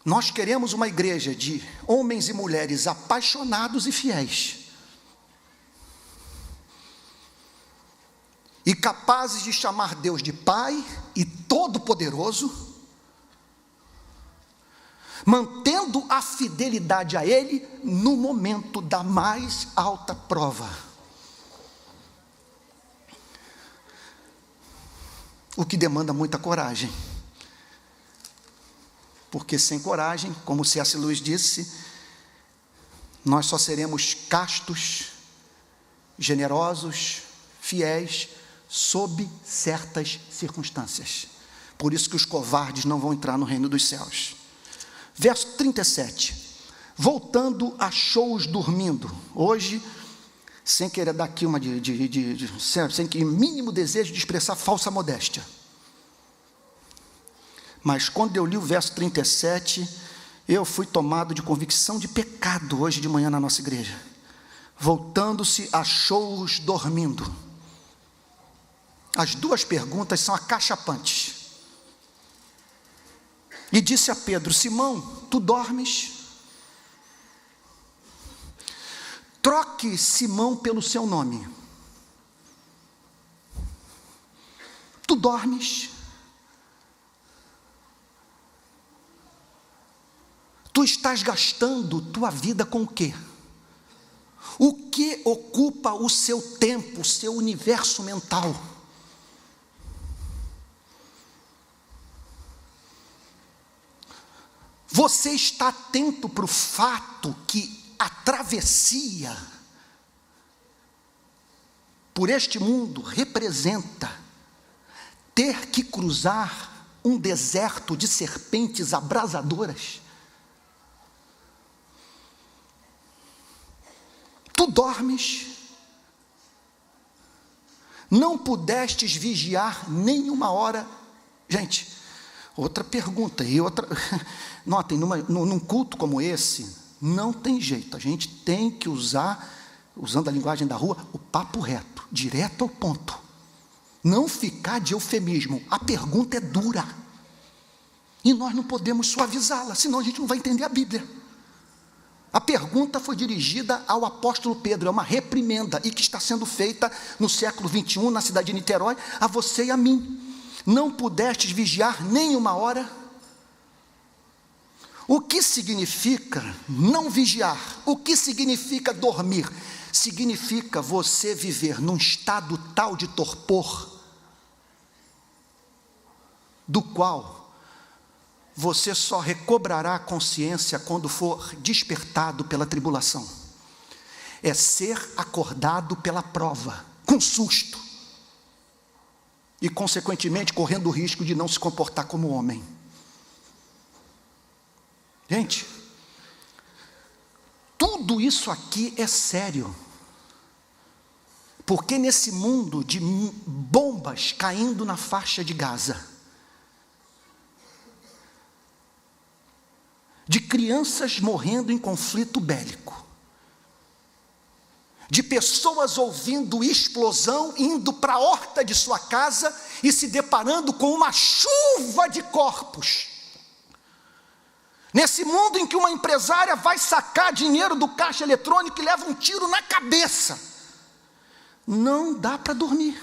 Nós queremos uma igreja de homens e mulheres apaixonados e fiéis, e capazes de chamar Deus de Pai e Todo-Poderoso, mantendo a fidelidade a Ele no momento da mais alta prova. O que demanda muita coragem, porque sem coragem, como C.S. Lewis disse, nós só seremos castos, generosos, fiéis, sob certas circunstâncias. Por isso que os covardes não vão entrar no reino dos céus. Verso 37, voltando, achou-os dormindo. Hoje, sem querer dar aqui uma sem que mínimo desejo de expressar falsa modéstia, mas quando eu li o verso 37, eu fui tomado de convicção de pecado hoje de manhã na nossa igreja. Voltando-se, achou-os dormindo. As duas perguntas são acachapantes. E disse a Pedro: Simão, tu dormes? Troque Simão pelo seu nome. Tu dormes? Tu estás gastando tua vida com o quê? O que ocupa o seu tempo, o seu universo mental? Você está atento para o fato que a travessia por este mundo representa ter que cruzar um deserto de serpentes abrasadoras? Tu dormes? Não pudestes vigiar nem uma hora? Gente, outra pergunta, e outra, notem, num culto como esse, não tem jeito, a gente tem que usar, usando a linguagem da rua, o papo reto, direto ao ponto, não ficar de eufemismo. A pergunta é dura, e nós não podemos suavizá-la, senão a gente não vai entender a Bíblia. A pergunta foi dirigida ao apóstolo Pedro, é uma reprimenda, e que está sendo feita no século 21, na cidade de Niterói, a você e a mim. Não pudestes vigiar nem uma hora? O que significa não vigiar? O que significa dormir? Significa você viver num estado tal de torpor, do qual você só recobrará a consciência quando for despertado pela tribulação. É ser acordado pela prova, com susto, e consequentemente correndo o risco de não se comportar como homem. Gente, tudo isso aqui é sério, porque nesse mundo de bombas caindo na faixa de Gaza, de crianças morrendo em conflito bélico, de pessoas ouvindo explosão, indo para a horta de sua casa e se deparando com uma chuva de corpos. Nesse mundo em que uma empresária vai sacar dinheiro do caixa eletrônico e leva um tiro na cabeça, não dá para dormir,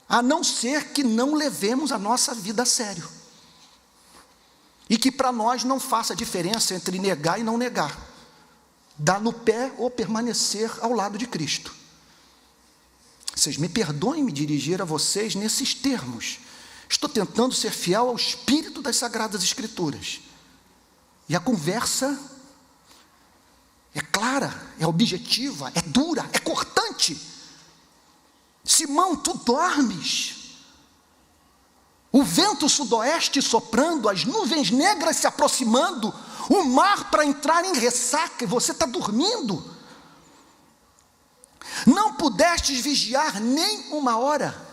a não ser que não levemos a nossa vida a sério, e que para nós não faça diferença entre negar e não negar, dar no pé ou permanecer ao lado de Cristo. Vocês me perdoem me dirigir a vocês nesses termos, estou tentando ser fiel ao espírito das Sagradas Escrituras, e a conversa é clara, é objetiva, é dura, é cortante. Simão, tu dormes, o vento sudoeste soprando, as nuvens negras se aproximando, o mar para entrar em ressaca, e você está dormindo. Não pudestes vigiar nem uma hora.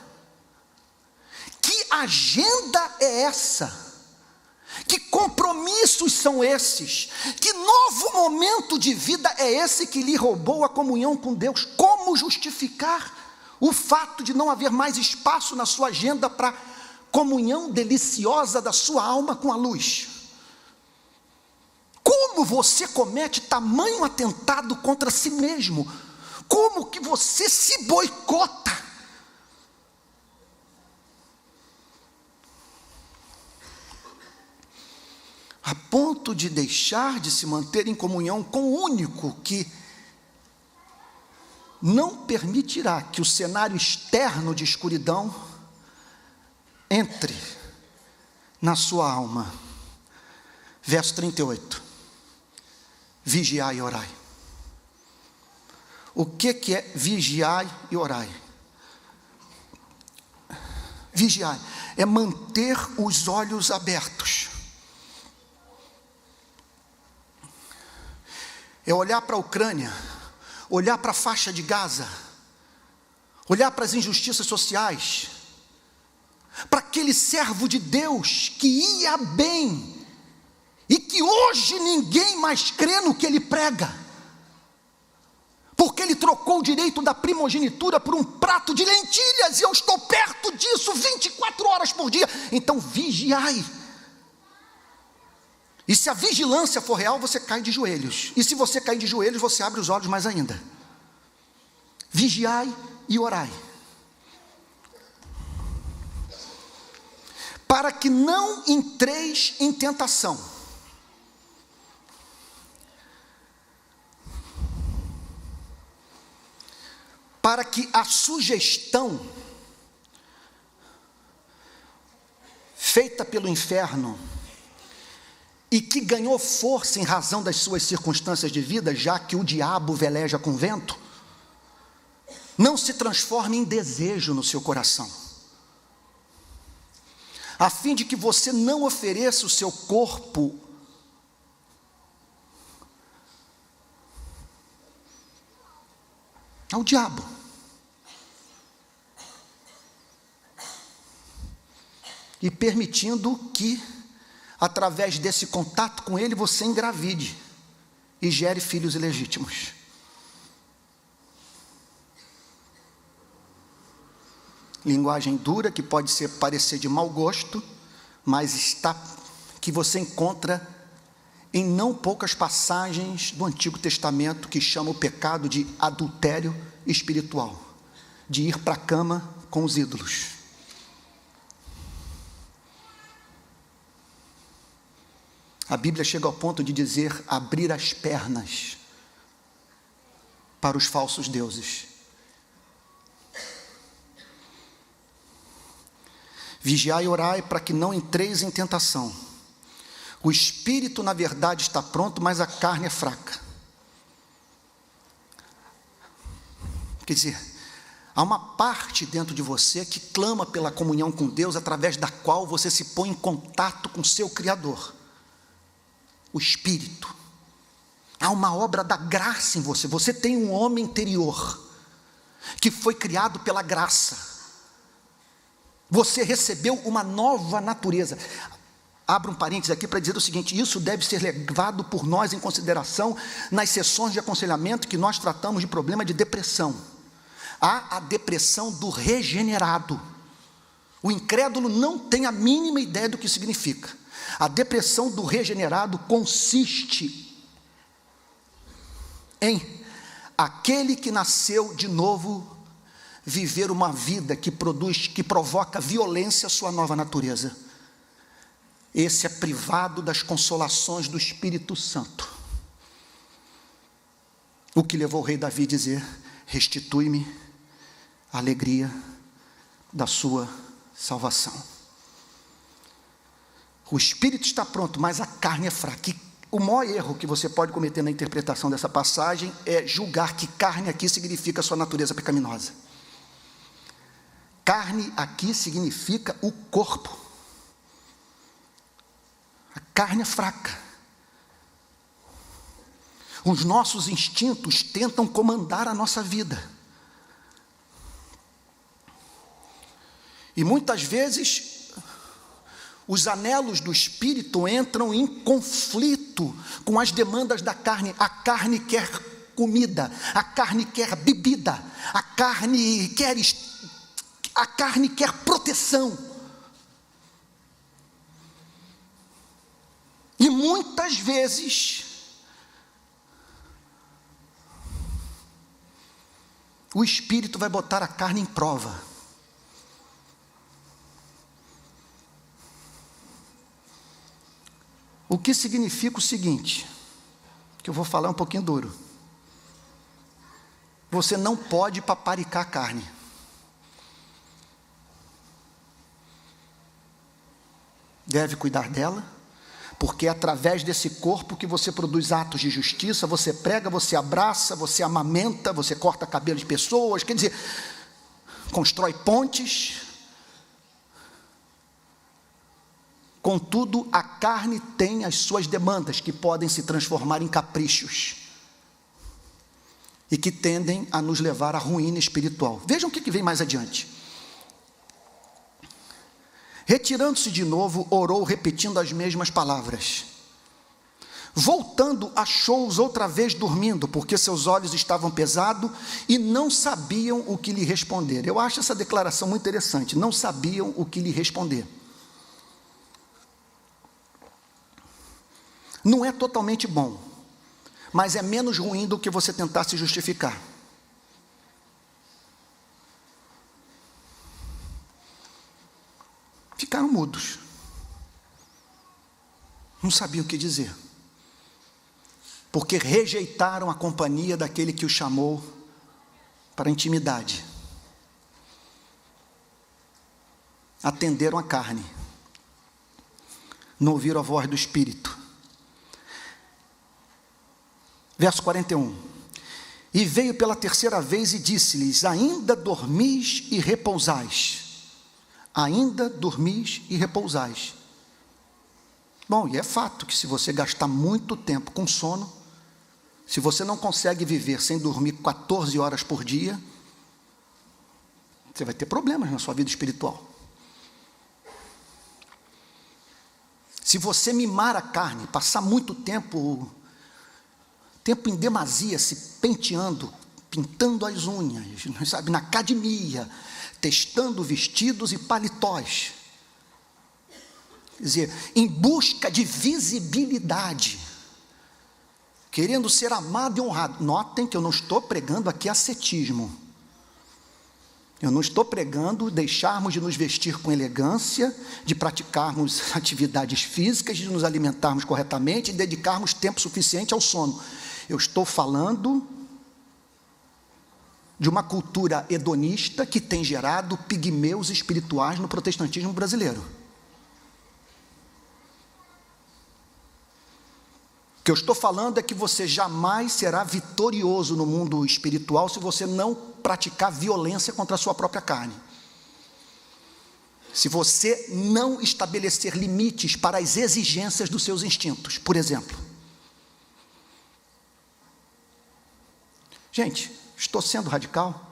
Que agenda é essa? Que compromissos são esses? Que novo momento de vida é esse que lhe roubou a comunhão com Deus? Como justificar o fato de não haver mais espaço na sua agenda para comunhão deliciosa da sua alma com a luz? Como você comete tamanho atentado contra si mesmo? Como que você se boicota? A ponto de deixar de se manter em comunhão com o único que não permitirá que o cenário externo de escuridão entre na sua alma. Verso 38. Vigiai e orai. O que é vigiai e orai? Vigiai é manter os olhos abertos. É olhar para a Ucrânia, olhar para a faixa de Gaza, olhar para as injustiças sociais, para aquele servo de Deus que ia bem, e que hoje ninguém mais crê no que ele prega, porque ele trocou o direito da primogenitura por um prato de lentilhas, e eu estou perto disso 24 horas por dia. Então vigiai. E se a vigilância for real, você cai de joelhos, e se você cair de joelhos, você abre os olhos mais ainda. Vigiai e orai, para que não entreis em tentação. Para que a sugestão feita pelo inferno e que ganhou força em razão das suas circunstâncias de vida, já que o diabo veleja com vento, não se transforme em desejo no seu coração, a fim de que você não ofereça o seu corpo ao diabo, e permitindo que, através desse contato com ele, você engravide e gere filhos ilegítimos. Linguagem dura que pode parecer de mau gosto, mas que você encontra em não poucas passagens do Antigo Testamento, que chama o pecado de adultério espiritual, de ir para a cama com os ídolos. A Bíblia chega ao ponto de dizer: abrir as pernas para os falsos deuses. Vigiai e orai para que não entreis em tentação. O espírito, na verdade, está pronto, mas a carne é fraca. Quer dizer, há uma parte dentro de você que clama pela comunhão com Deus, através da qual você se põe em contato com seu Criador, o Espírito. Há uma obra da graça em você. Você tem um homem interior que foi criado pela graça. Você recebeu uma nova natureza. abro um parênteses aqui para dizer o seguinte: isso deve ser levado por nós em consideração nas sessões de aconselhamento que nós tratamos de problema de depressão. Há a depressão do regenerado. O incrédulo não tem a mínima ideia do que significa. A depressão do regenerado consiste em aquele que nasceu de novo viver uma vida que provoca violência à sua nova natureza. Esse é privado das consolações do Espírito Santo. O que levou o rei Davi a dizer: restitui-me a alegria da sua salvação. O espírito está pronto, mas a carne é fraca. E o maior erro que você pode cometer na interpretação dessa passagem é julgar que carne aqui significa a sua natureza pecaminosa. Carne aqui significa o corpo. A carne é fraca. Os nossos instintos tentam comandar a nossa vida. E muitas vezes os anelos do espírito entram em conflito com as demandas da carne. A carne quer comida, a carne quer bebida, a carne quer proteção. E muitas vezes o espírito vai botar a carne em prova. O que significa o seguinte, que eu vou falar um pouquinho duro: você não pode paparicar a carne. Deve cuidar dela, porque é através desse corpo que você produz atos de justiça, você prega, você abraça, você amamenta, você corta cabelo de pessoas, quer dizer, constrói pontes. Contudo, a carne tem as suas demandas, que podem se transformar em caprichos, e que tendem a nos levar à ruína espiritual. Vejam o que vem mais adiante. Retirando-se de novo, orou repetindo as mesmas palavras. Voltando, achou-os outra vez dormindo, porque seus olhos estavam pesados e não sabiam o que lhe responder. Eu acho essa declaração muito interessante. Não sabiam o que lhe responder. Não é totalmente bom, mas é menos ruim do que você tentar se justificar. Ficaram mudos, não sabiam o que dizer, porque rejeitaram a companhia daquele que o chamou para a intimidade, atenderam a carne, não ouviram a voz do Espírito. Verso 41, e veio pela terceira vez e disse-lhes: ainda dormis e repousais. Ainda dormis e repousais. Bom, e é fato que se você gastar muito tempo com sono, se você não consegue viver sem dormir 14 horas por dia, você vai ter problemas na sua vida espiritual. Se você mimar a carne, passar muito tempo em demasia, se penteando, pintando as unhas, sabe, na academia, testando vestidos e paletós, quer dizer, em busca de visibilidade, querendo ser amado e honrado. Notem que eu não estou pregando aqui ascetismo, eu não estou pregando deixarmos de nos vestir com elegância, de praticarmos atividades físicas, de nos alimentarmos corretamente e dedicarmos tempo suficiente ao sono. Eu estou falando de uma cultura hedonista que tem gerado pigmeus espirituais no protestantismo brasileiro. O que eu estou falando é que você jamais será vitorioso no mundo espiritual se você não praticar violência contra a sua própria carne. Se você não estabelecer limites para as exigências dos seus instintos, por exemplo. Gente, estou sendo radical?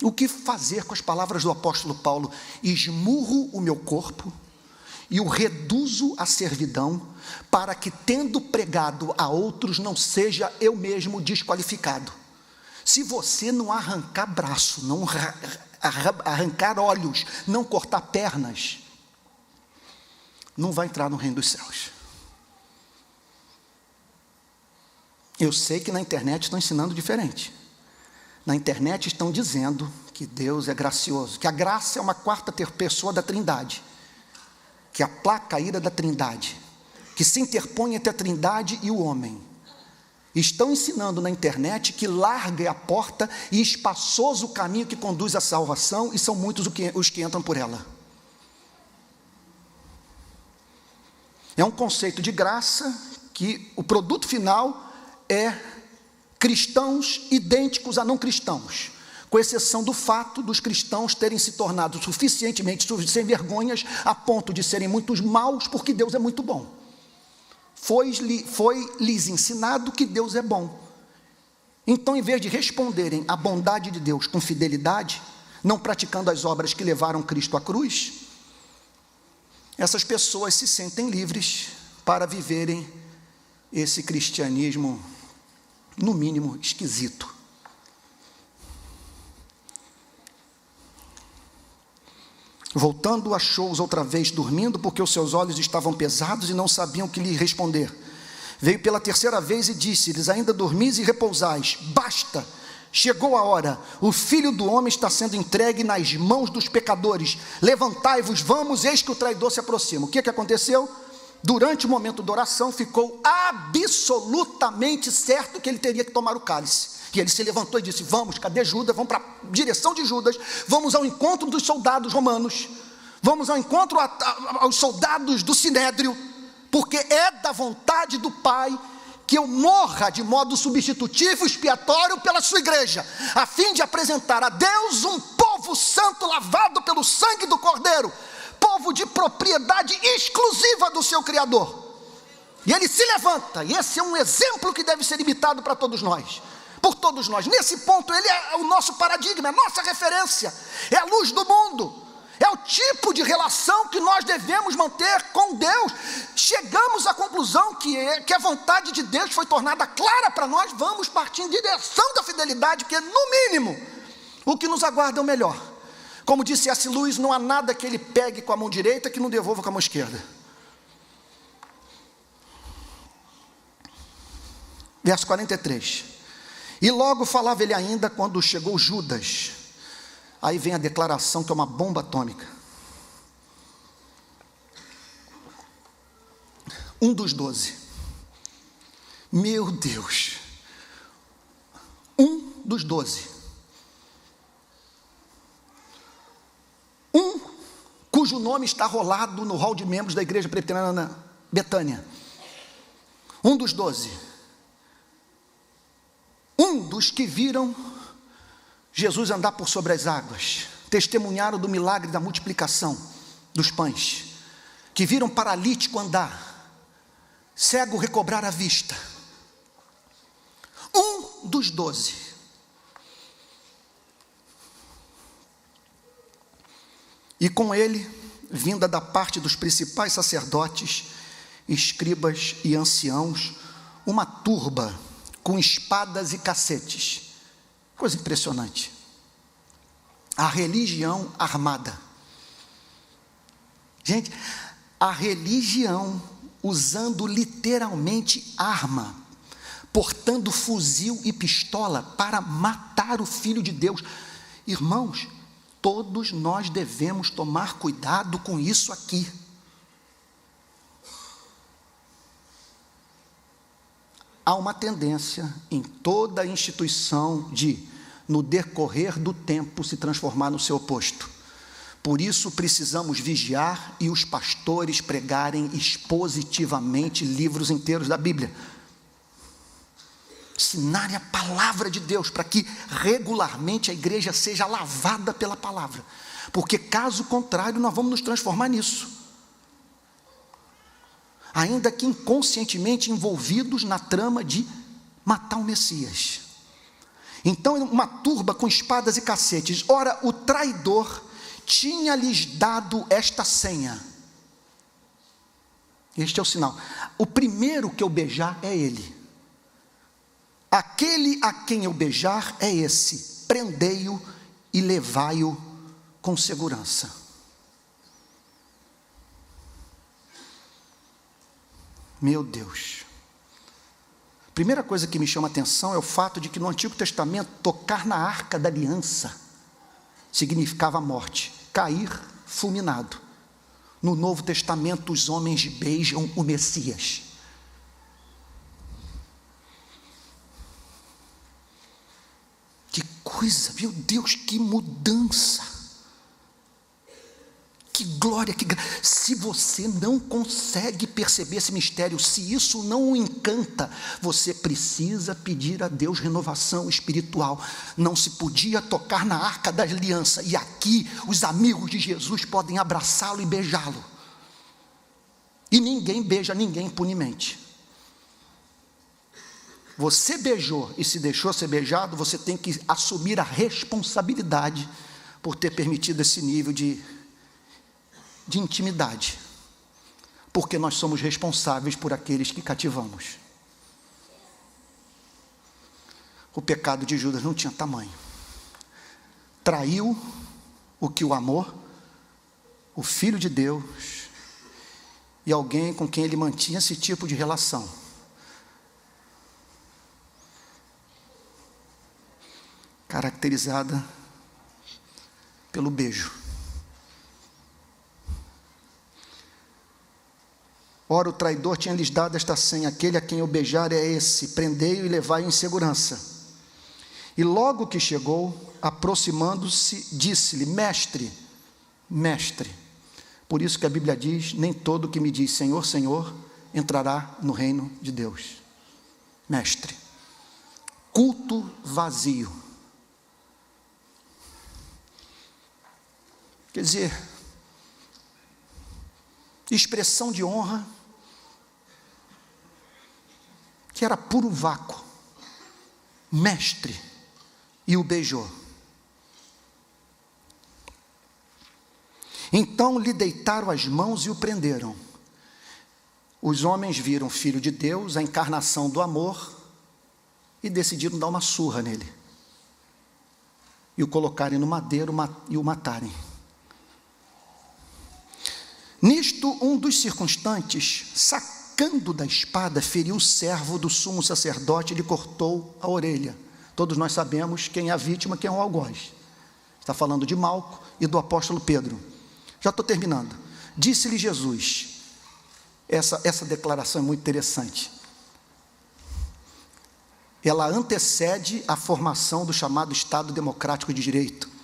O que fazer com as palavras do apóstolo Paulo? Esmurro o meu corpo e o reduzo à servidão, para que, tendo pregado a outros, não seja eu mesmo desqualificado. Se você não arrancar braço, não arrancar olhos, não cortar pernas, não vai entrar no reino dos céus. Eu sei que na internet estão ensinando diferente. Na internet estão dizendo que Deus é gracioso, que a graça é uma quarta pessoa da Trindade, que aplaca a ira da Trindade, que se interpõe entre a Trindade e o homem. Estão ensinando na internet que larga é a porta e espaçoso o caminho que conduz à salvação, e são muitos os que entram por ela. É um conceito de graça que o produto final é cristãos idênticos a não cristãos, com exceção do fato dos cristãos terem se tornado suficientemente sem vergonhas a ponto de serem muito maus, porque Deus é muito bom. Foi-lhes ensinado que Deus é bom. Então, em vez de responderem à bondade de Deus com fidelidade, não praticando as obras que levaram Cristo à cruz, essas pessoas se sentem livres para viverem esse cristianismo, no mínimo, esquisito. Voltando, achou-os outra vez dormindo, porque os seus olhos estavam pesados e não sabiam o que lhe responder. Veio pela terceira vez e disse-lhes: ainda dormis e repousais? Basta, chegou a hora, o Filho do Homem está sendo entregue nas mãos dos pecadores. Levantai-vos, vamos, eis que o traidor se aproxima. O que aconteceu? Durante o momento da oração, ficou absolutamente certo que ele teria que tomar o cálice. E ele se levantou e disse: vamos, cadê Judas? Vamos para a direção de Judas, vamos ao encontro dos soldados romanos, vamos ao encontro aos soldados do Sinédrio, porque é da vontade do Pai que eu morra de modo substitutivo, expiatório pela sua igreja, a fim de apresentar a Deus um povo santo, lavado pelo sangue do Cordeiro, povo de propriedade exclusiva do seu Criador. E ele se levanta, e esse é um exemplo que deve ser imitado para todos nós, por todos nós. Nesse ponto ele é o nosso paradigma, é a nossa referência, é a luz do mundo, é o tipo de relação que nós devemos manter com Deus. Chegamos à conclusão que a vontade de Deus foi tornada clara para nós, vamos partir em direção da fidelidade, que é, no mínimo, o que nos aguarda é o melhor. Como disse C.S. Lewis, não há nada que ele pegue com a mão direita que não devolva com a mão esquerda. Verso 43. E logo falava ele ainda quando chegou Judas. Aí vem a declaração que é uma bomba atômica. Um dos 12. Meu Deus. Um dos 12. Cujo nome está rolado no hall de membros da igreja presbiteriana Betânia. Um dos 12. Um dos que viram Jesus andar por sobre as águas, testemunharam do milagre da multiplicação dos pães, que viram paralítico andar, cego recobrar a vista. Um dos 12. E com ele, vinda da parte dos principais sacerdotes, escribas e anciãos, uma turba com espadas e cacetes. Coisa impressionante. A religião armada. Gente, a religião usando literalmente arma, portando fuzil e pistola para matar o Filho de Deus. Irmãos, todos nós devemos tomar cuidado com isso aqui. Há uma tendência em toda a instituição de, no decorrer do tempo, se transformar no seu oposto. Por isso precisamos vigiar e os pastores pregarem expositivamente livros inteiros da Bíblia. Ensinarem a palavra de Deus, para que regularmente a igreja seja lavada pela palavra, porque caso contrário nós vamos nos transformar nisso, ainda que inconscientemente envolvidos na trama de matar o Messias. Então uma turba com espadas e cacetes. Ora, o traidor tinha-lhes dado esta senha. Este é o sinal. O primeiro que eu beijar é ele. Aquele a quem eu beijar é esse. Prendei-o e levai-o com segurança. Meu Deus. Primeira coisa que me chama a atenção é o fato de que no Antigo Testamento tocar na arca da aliança significava morte, cair fulminado. No Novo Testamento os homens beijam o Messias. Que coisa, meu Deus, que mudança. Que glória, se você não consegue perceber esse mistério, se isso não o encanta, você precisa pedir a Deus renovação espiritual. Não se podia tocar na arca da aliança, e aqui os amigos de Jesus podem abraçá-lo e beijá-lo, e ninguém beija ninguém impunemente. Você beijou e se deixou ser beijado, você tem que assumir a responsabilidade por ter permitido esse nível de intimidade, porque nós somos responsáveis por aqueles que cativamos. O pecado de Judas não tinha tamanho. Traiu o que o amou, o Filho de Deus, e alguém com quem ele mantinha esse tipo de relação. Caracterizada pelo beijo. Ora, o traidor tinha lhes dado esta senha: aquele a quem eu beijar é esse, prendei-o e levai-o em segurança. E logo que chegou, aproximando-se, disse-lhe: mestre, mestre. Por isso que a Bíblia diz: nem todo que me diz Senhor, Senhor, entrará no reino de Deus. Mestre. Culto vazio. Quer dizer, expressão de honra que era puro vácuo. Mestre, e o beijou. Então lhe deitaram as mãos e o prenderam. Os homens viram o Filho de Deus, a encarnação do amor, e decidiram dar uma surra nele, e o colocarem no madeiro e o matarem. Nisto, um dos circunstantes, sacando da espada, feriu o servo do sumo sacerdote e lhe cortou a orelha. Todos nós sabemos quem é a vítima, quem é o algoz. Está falando de Malco e do apóstolo Pedro. Já estou terminando. Disse-lhe Jesus, essa declaração é muito interessante. Ela antecede a formação do chamado Estado Democrático de Direito.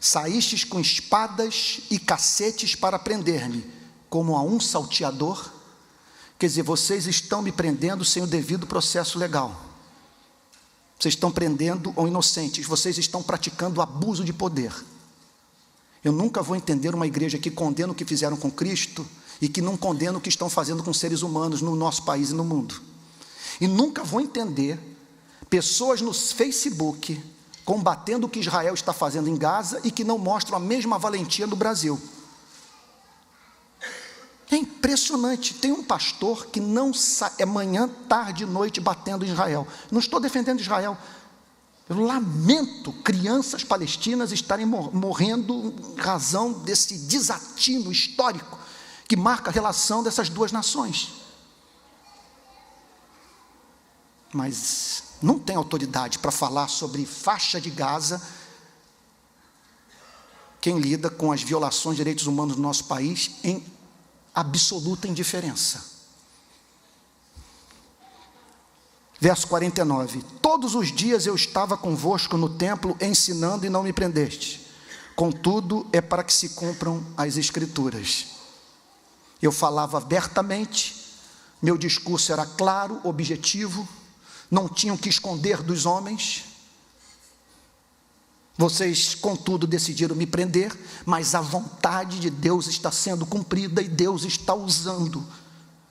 Saístes com espadas e cacetes para prender-me, como a um salteador. Quer dizer, vocês estão me prendendo sem o devido processo legal. Vocês estão prendendo inocentes, vocês estão praticando abuso de poder. Eu nunca vou entender uma igreja que condena o que fizeram com Cristo e que não condena o que estão fazendo com seres humanos no nosso país e no mundo. E nunca vou entender pessoas no Facebook combatendo o que Israel está fazendo em Gaza e que não mostram a mesma valentia no Brasil. É impressionante. Tem um pastor que não sai, é manhã, tarde e noite batendo em Israel. Não estou defendendo Israel. Eu lamento crianças palestinas estarem morrendo em razão desse desatino histórico que marca a relação dessas duas nações. Mas não tem autoridade para falar sobre faixa de Gaza quem lida com as violações de direitos humanos no nosso país em absoluta indiferença. Verso 49. Todos os dias eu estava convosco no templo ensinando e não me prendeste. Contudo, é para que se cumpram as Escrituras. Eu falava abertamente, meu discurso era claro, objetivo, não tinham que esconder dos homens. Vocês, contudo, decidiram me prender, mas a vontade de Deus está sendo cumprida e Deus está usando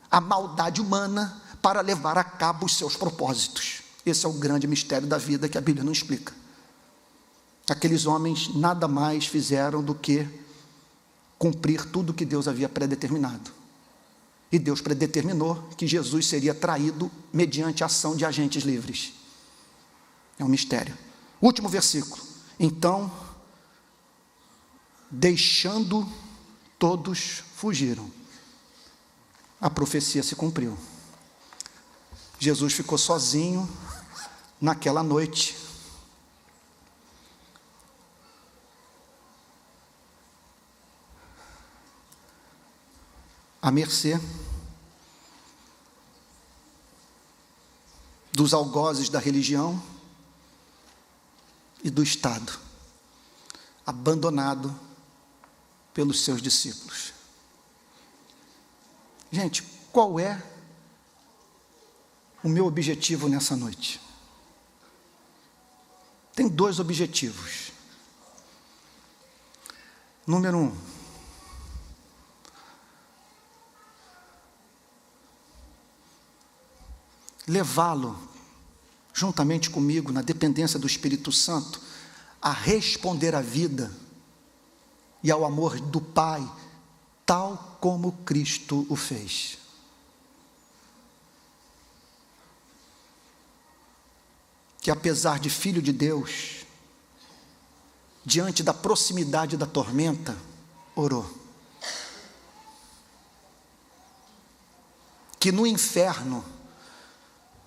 a maldade humana para levar a cabo os seus propósitos. Esse é o grande mistério da vida que a Bíblia não explica. Aqueles homens nada mais fizeram do que cumprir tudo que Deus havia predeterminado. E Deus predeterminou que Jesus seria traído mediante a ação de agentes livres. É um mistério. Último versículo. Então, deixando, todos fugiram. A profecia se cumpriu. Jesus ficou sozinho naquela noite. À mercê dos algozes da religião e do Estado, abandonado pelos seus discípulos. Gente, qual é o meu objetivo nessa noite? Tem 2 objetivos. Número 1, levá-lo, juntamente comigo, na dependência do Espírito Santo, a responder à vida e ao amor do Pai, tal como Cristo o fez. Que apesar de filho de Deus, diante da proximidade da tormenta, orou. Que no inferno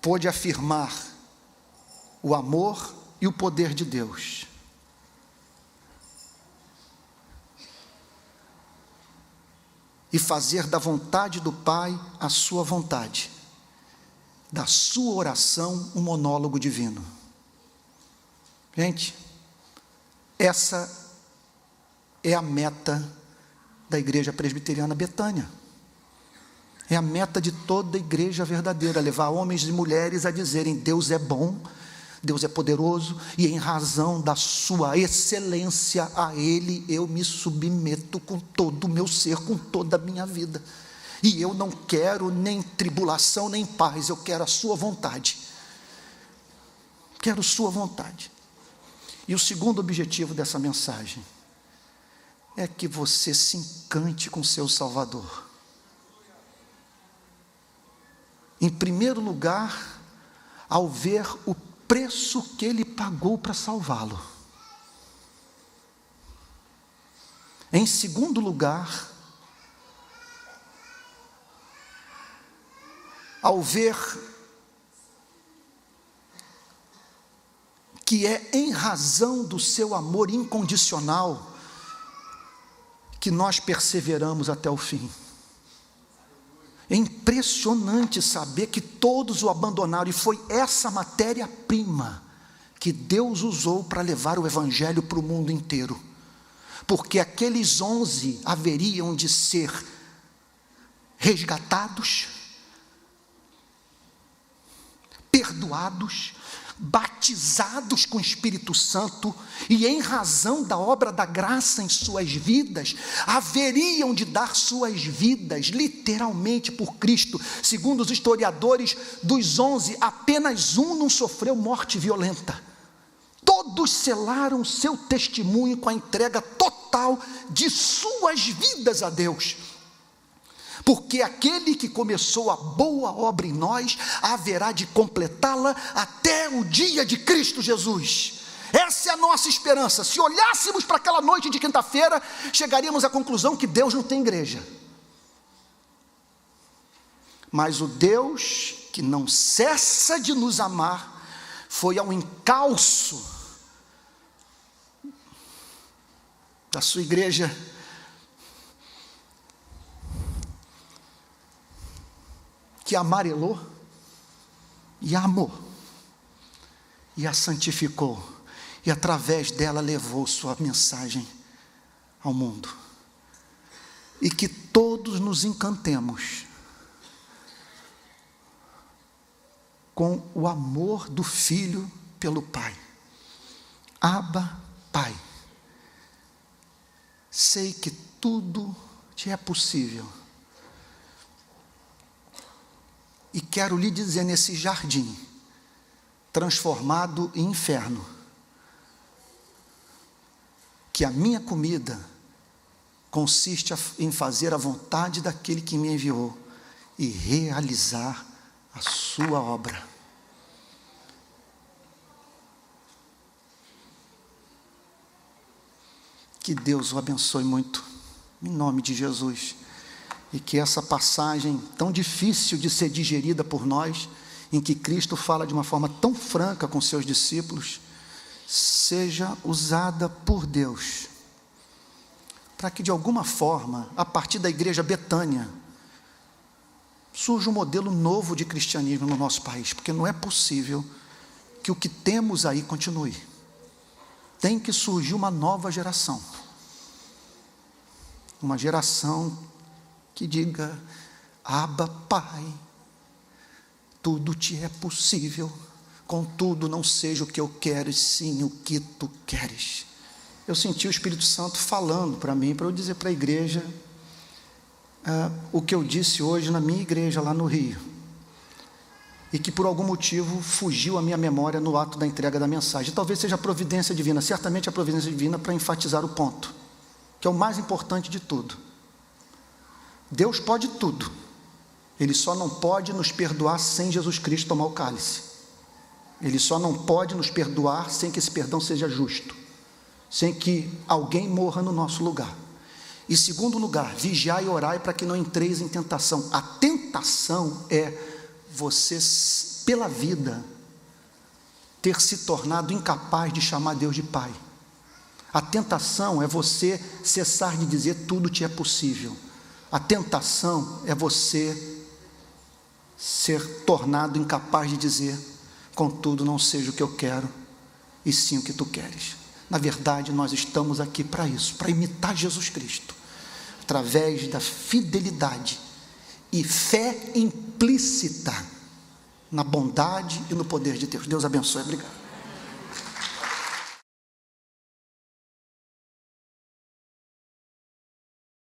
pôde afirmar o amor e o poder de Deus. E fazer da vontade do Pai a sua vontade, da sua oração um monólogo divino. Gente, essa é a meta da Igreja Presbiteriana Betânia. É a meta de toda igreja verdadeira, levar homens e mulheres a dizerem: Deus é bom, Deus é poderoso, e em razão da sua excelência a Ele eu me submeto com todo o meu ser, com toda a minha vida. E eu não quero nem tribulação, nem paz, eu quero a sua vontade. Quero sua vontade. E o segundo objetivo dessa mensagem é que você se encante com seu Salvador. Em primeiro lugar, ao ver o preço que Ele pagou para salvá-lo. Em segundo lugar, ao ver que é em razão do seu amor incondicional que nós perseveramos até o fim. É impressionante saber que todos o abandonaram, e foi essa matéria-prima que Deus usou para levar o Evangelho para o mundo inteiro. Porque aqueles 11 haveriam de ser resgatados, perdoados, batizados com o Espírito Santo, e em razão da obra da graça em suas vidas, haveriam de dar suas vidas literalmente por Cristo. Segundo os historiadores, dos 11, apenas um não sofreu morte violenta. Todos selaram seu testemunho com a entrega total de suas vidas a Deus. Porque aquele que começou a boa obra em nós, haverá de completá-la até o dia de Cristo Jesus. Essa é a nossa esperança. Se olhássemos para aquela noite de quinta-feira, chegaríamos à conclusão que Deus não tem igreja. Mas o Deus que não cessa de nos amar, foi ao encalço da sua igreja, que amarelou e a amou e a santificou, e através dela levou sua mensagem ao mundo. E que todos nos encantemos com o amor do Filho pelo Pai. Abba, Pai, sei que tudo te é possível. E quero lhe dizer nesse jardim, transformado em inferno, que a minha comida consiste em fazer a vontade daquele que me enviou e realizar a sua obra. Que Deus o abençoe muito, em nome de Jesus, e que essa passagem tão difícil de ser digerida por nós, em que Cristo fala de uma forma tão franca com seus discípulos, seja usada por Deus, para que de alguma forma, a partir da igreja Betânia, surja um modelo novo de cristianismo no nosso país, porque não é possível que o que temos aí continue. Tem que surgir uma nova geração, uma geração que diga: Abba, Pai, tudo te é possível, contudo não seja o que eu quero, e sim o que tu queres. Eu senti o Espírito Santo falando para mim, para eu dizer para a igreja o que eu disse hoje na minha igreja lá no Rio, e que por algum motivo fugiu à minha memória no ato da entrega da mensagem. Talvez seja a providência divina, certamente a providência divina, para enfatizar o ponto, que é o mais importante de tudo. Deus pode tudo, Ele só não pode nos perdoar sem Jesus Cristo tomar o cálice. Ele só não pode nos perdoar sem que esse perdão seja justo, sem que alguém morra no nosso lugar. E segundo lugar, vigiai e orai para que não entreis em tentação. A tentação é você, pela vida, ter se tornado incapaz de chamar Deus de Pai. A tentação é você cessar de dizer tudo te é possível. A tentação é você ser tornado incapaz de dizer: contudo não seja o que eu quero, e sim o que tu queres. Na verdade, nós estamos aqui para isso, para imitar Jesus Cristo, através da fidelidade e fé implícita na bondade e no poder de Deus. Deus abençoe. Obrigado.